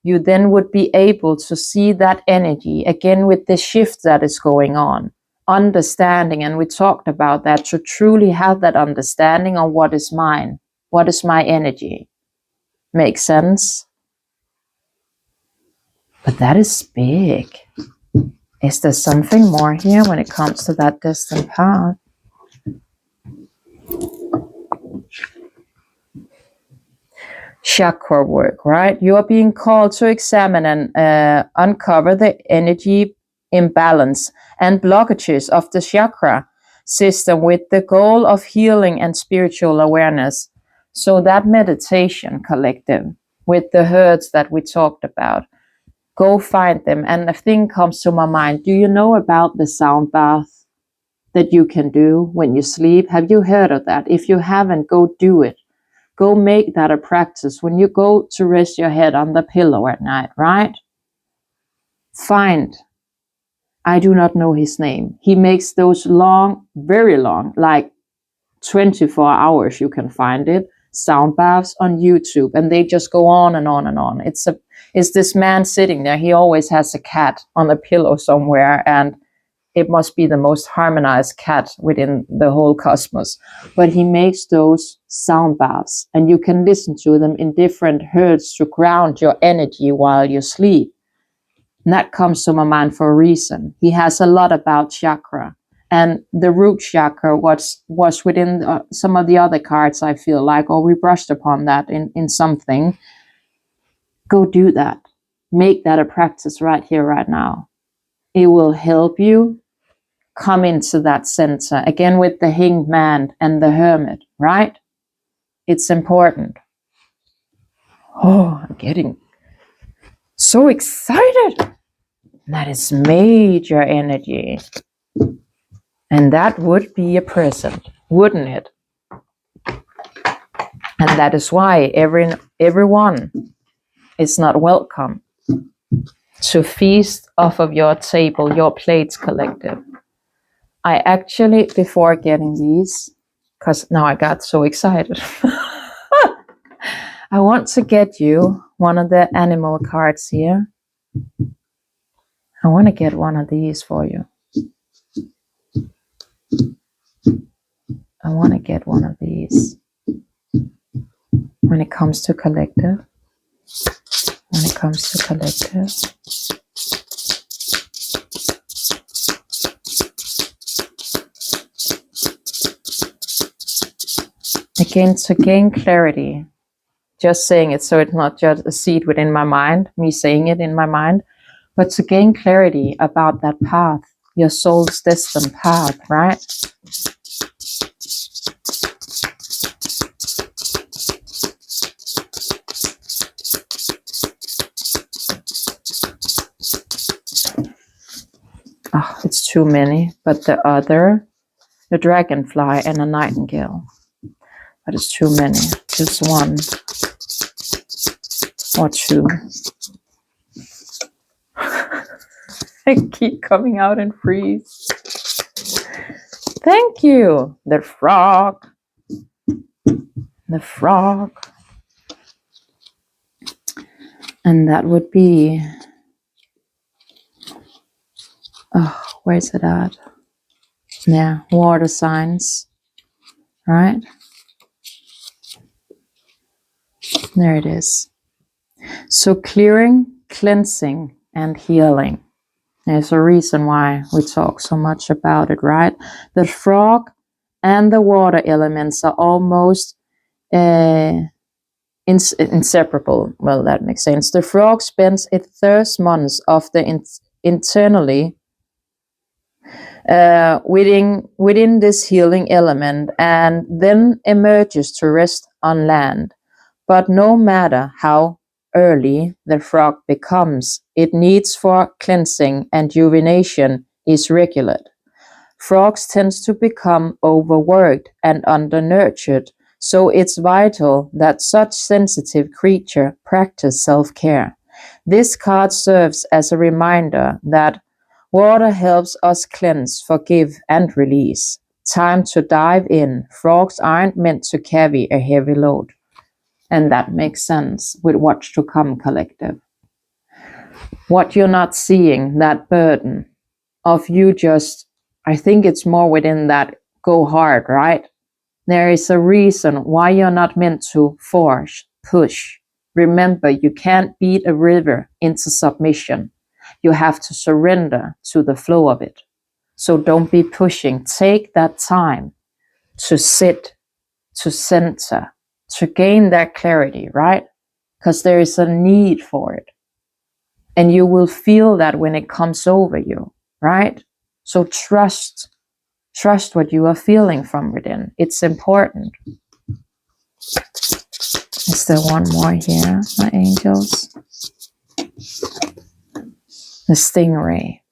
you then would be able to see that energy again with the shift that is going on, understanding. And we talked about that, to truly have that understanding on what is mine, what is my energy. Makes sense? But that is big. Is there something more here when it comes to that destined path? Chakra work, right? You are being called to examine and uncover the energy imbalance and blockages of the chakra system with the goal of healing and spiritual awareness. So that meditation collective with the herds that we talked about, go find them. And a thing comes to my mind. Do you know about the sound bath that you can do when you sleep? Have you heard of that? If you haven't, go do it. Go make that a practice when you go to rest your head on the pillow at night, right? Find, I do not know his name. He makes those long, very long, like 24 hours you can find it, sound baths on YouTube, and they just go on and on and on. It's this man sitting there. He always has a cat on a pillow somewhere, and it must be the most harmonized cat within the whole cosmos. But he makes those sound baths, and you can listen to them in different hertz to ground your energy while you sleep. And that comes to my mind for a reason. He has a lot about chakra. And the root chakra was within some of the other cards, I feel like, or we brushed upon that in something. Go do that. Make that a practice right here, right now. It will help you come into that center. Again, with the hanged man and the hermit, right? It's important. Oh, I'm getting so excited. That is major energy. And that would be a present, wouldn't it? And that is why everyone is not welcome to feast off of your table, your plates collective. I actually, before getting these, because now I got so excited, I want to get you one of the animal cards here. I want to get one of these for you. I want to get one of these. When it comes to collective. When it comes to collective. Again, to gain clarity, just saying it so it's not just a seed within my mind, me saying it in my mind, but to gain clarity about that path, your soul's destined path, right? Oh, it's too many, but the dragonfly and a nightingale. But it's too many. Just one or two. I keep coming out and freeze. Thank you. The frog. The frog. And that would be, oh, where's it at? Yeah, water signs, right? There it is. So clearing, cleansing, and healing. There's a reason why we talk so much about it, right? The frog and the water elements are almost inseparable. Well, that makes sense. The frog spends its first months of the internally within this healing element and then emerges to rest on land. But no matter how early the frog becomes, it needs for cleansing and urination is regular. Frogs tend to become overworked and undernurtured, so it's vital that such sensitive creature practice self-care. This card serves as a reminder that water helps us cleanse, forgive, and release. Time to dive in. Frogs aren't meant to carry a heavy load. And that makes sense with Watch to Come Collective. What you're not seeing, that burden of you just, I think it's more within that go hard, right? There is a reason why you're not meant to force, push. Remember, you can't beat a river into submission. You have to surrender to the flow of it. So don't be pushing. Take that time to sit, to center, to gain that clarity, right? Because there is a need for it. And you will feel that when it comes over you, right? So trust what you are feeling from within. It's important. Is there one more here, my angels? The stingray.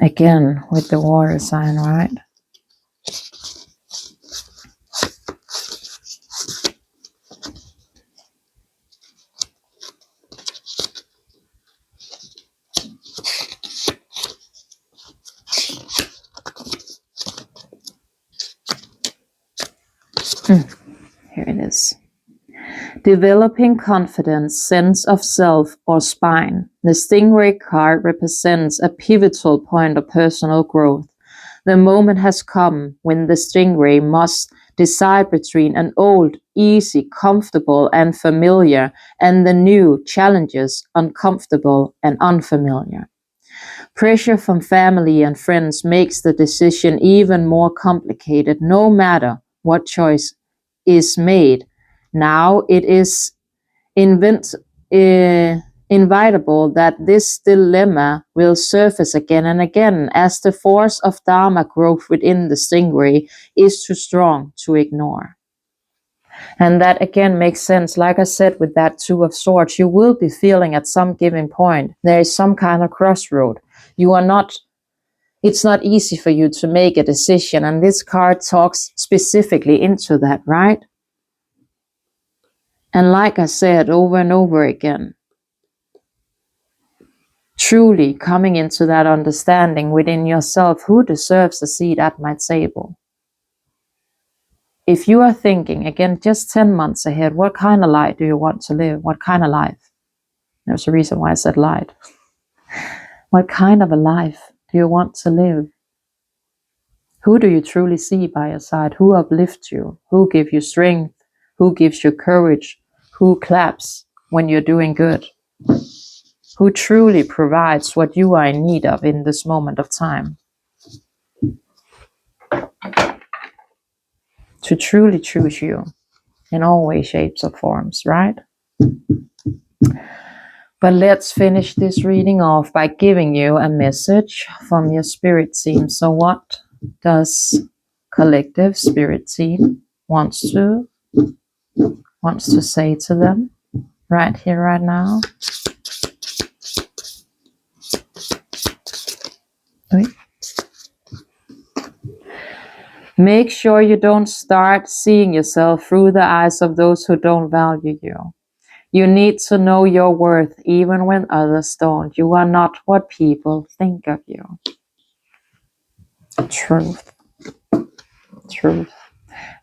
Again, with the water sign, right? Here it is. Developing confidence, sense of self, or spine. The stingray card represents a pivotal point of personal growth. The moment has come when the stingray must decide between an old, easy, comfortable, and familiar, and the new, challenges, uncomfortable, and unfamiliar. Pressure from family and friends makes the decision even more complicated, no matter what choice is made. Now it is inevitable that this dilemma will surface again and again as the force of Dharma growth within the stingray is too strong to ignore. And that again makes sense. Like I said, with that Two of Swords, you will be feeling at some given point there is some kind of crossroad. It's not easy for you to make a decision. And this card talks specifically into that, right? And like I said over and over again, truly coming into that understanding within yourself, who deserves a seat at my table? If you are thinking, again, just 10 months ahead, what kind of life do you want to live? What kind of life? There's a reason why I said light. What kind of a life do you want to live? Who do you truly see by your side? Who uplifts you? Who gives you strength? Who gives you courage? Who claps when you're doing good? Who truly provides what you are in need of in this moment of time? To truly choose you in all ways, shapes, or forms, right? But let's finish this reading off by giving you a message from your spirit team. So what does collective spirit team wants to say to them right here, right now? Wait. Make sure you don't start seeing yourself through the eyes of those who don't value you. You need to know your worth even when others don't. You are not what people think of you. Truth. Truth.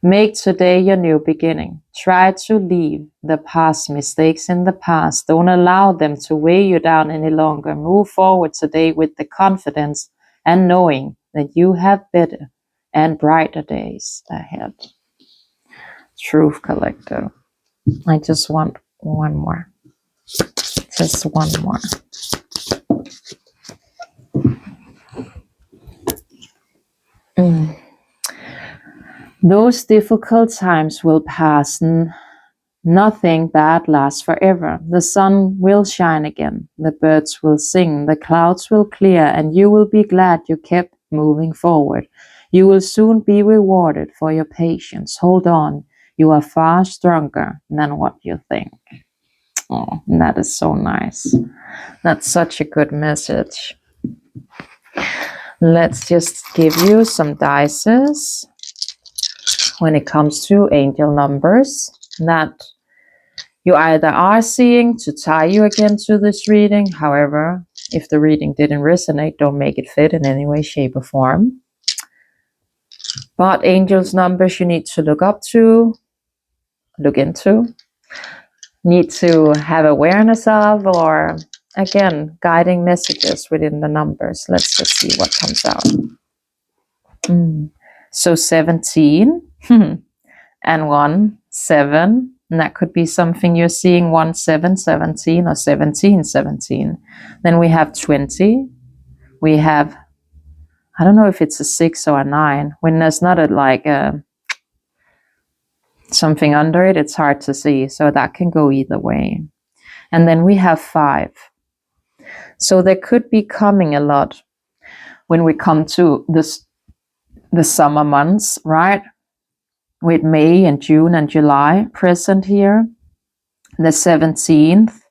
Make today your new beginning. Try to leave the past mistakes in the past. Don't allow them to weigh you down any longer. Move forward today with the confidence and knowing that you have better and brighter days ahead. Truth Collective. I just want one more. Just one more. Those difficult times will pass. Nothing bad lasts forever. The sun will shine again. The birds will sing. The clouds will clear, and you will be glad you kept moving forward. You will soon be rewarded for your patience. Hold on. You are far stronger than what you think. Oh, that is so nice. That's such a good message. Let's just give you some dices when it comes to angel numbers that you either are seeing to tie you again to this reading. However, if the reading didn't resonate, don't make it fit in any way, shape, or form. But angels numbers you need to look up to, look into, need to have awareness of, or again, guiding messages within the numbers. Let's just see what comes out. So 17 and 1, 7. And that could be something you're seeing 1, 7, 17 or 17, 17. Then we have 20. We have, I don't know if it's a 6 or a 9. When there's not something under it, it's hard to see. So that can go either way. And then we have 5. So there could be coming a lot when we come to the summer months, right? With May and June and July present here. The 17th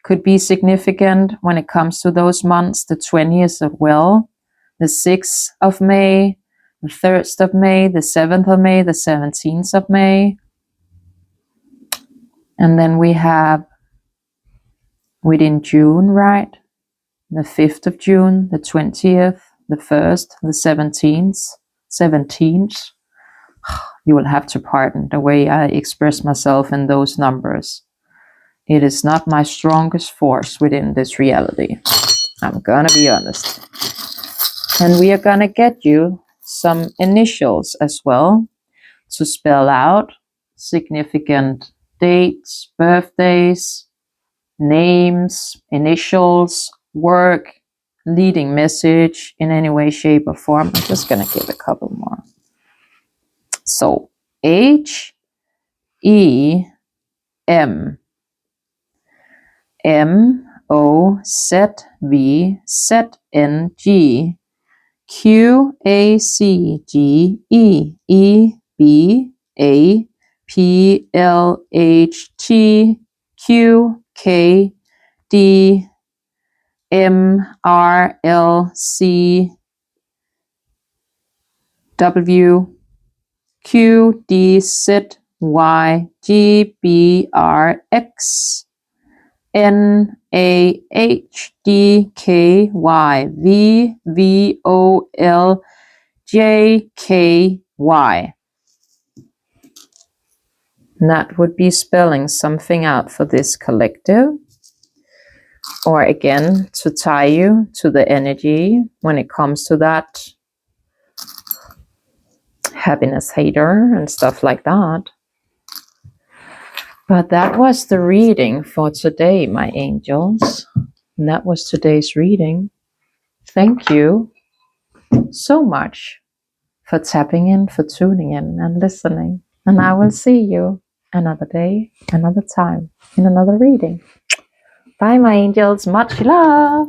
could be significant when it comes to those months. The 20th as well. The 6th of May, the 3rd of May, the 7th of May, the 17th of May. And then we have within June, right? The 5th of June, the 20th, the 1st, the 17th. You will have to pardon the way I express myself in those numbers. It is not my strongest force within this reality. I'm gonna be honest. And we are gonna get you some initials as well to spell out significant dates, birthdays, names, initials, work, leading message in any way, shape, or form. I'm just gonna give a couple more. So HEM, MOZV, ZNG, QACGE, EBA, PLHT, QKD, MRLCW, QDZYGBRX, NAHDKYVVOLJKY. That would be spelling something out for this collective. Or again, to tie you to the energy when it comes to that happiness hater and stuff like that. But that was the reading for today, my angels. And that was today's reading. Thank you so much for tapping in, for tuning in and listening. And I will see you another day, another time, in another reading. Bye, my angels. Much love.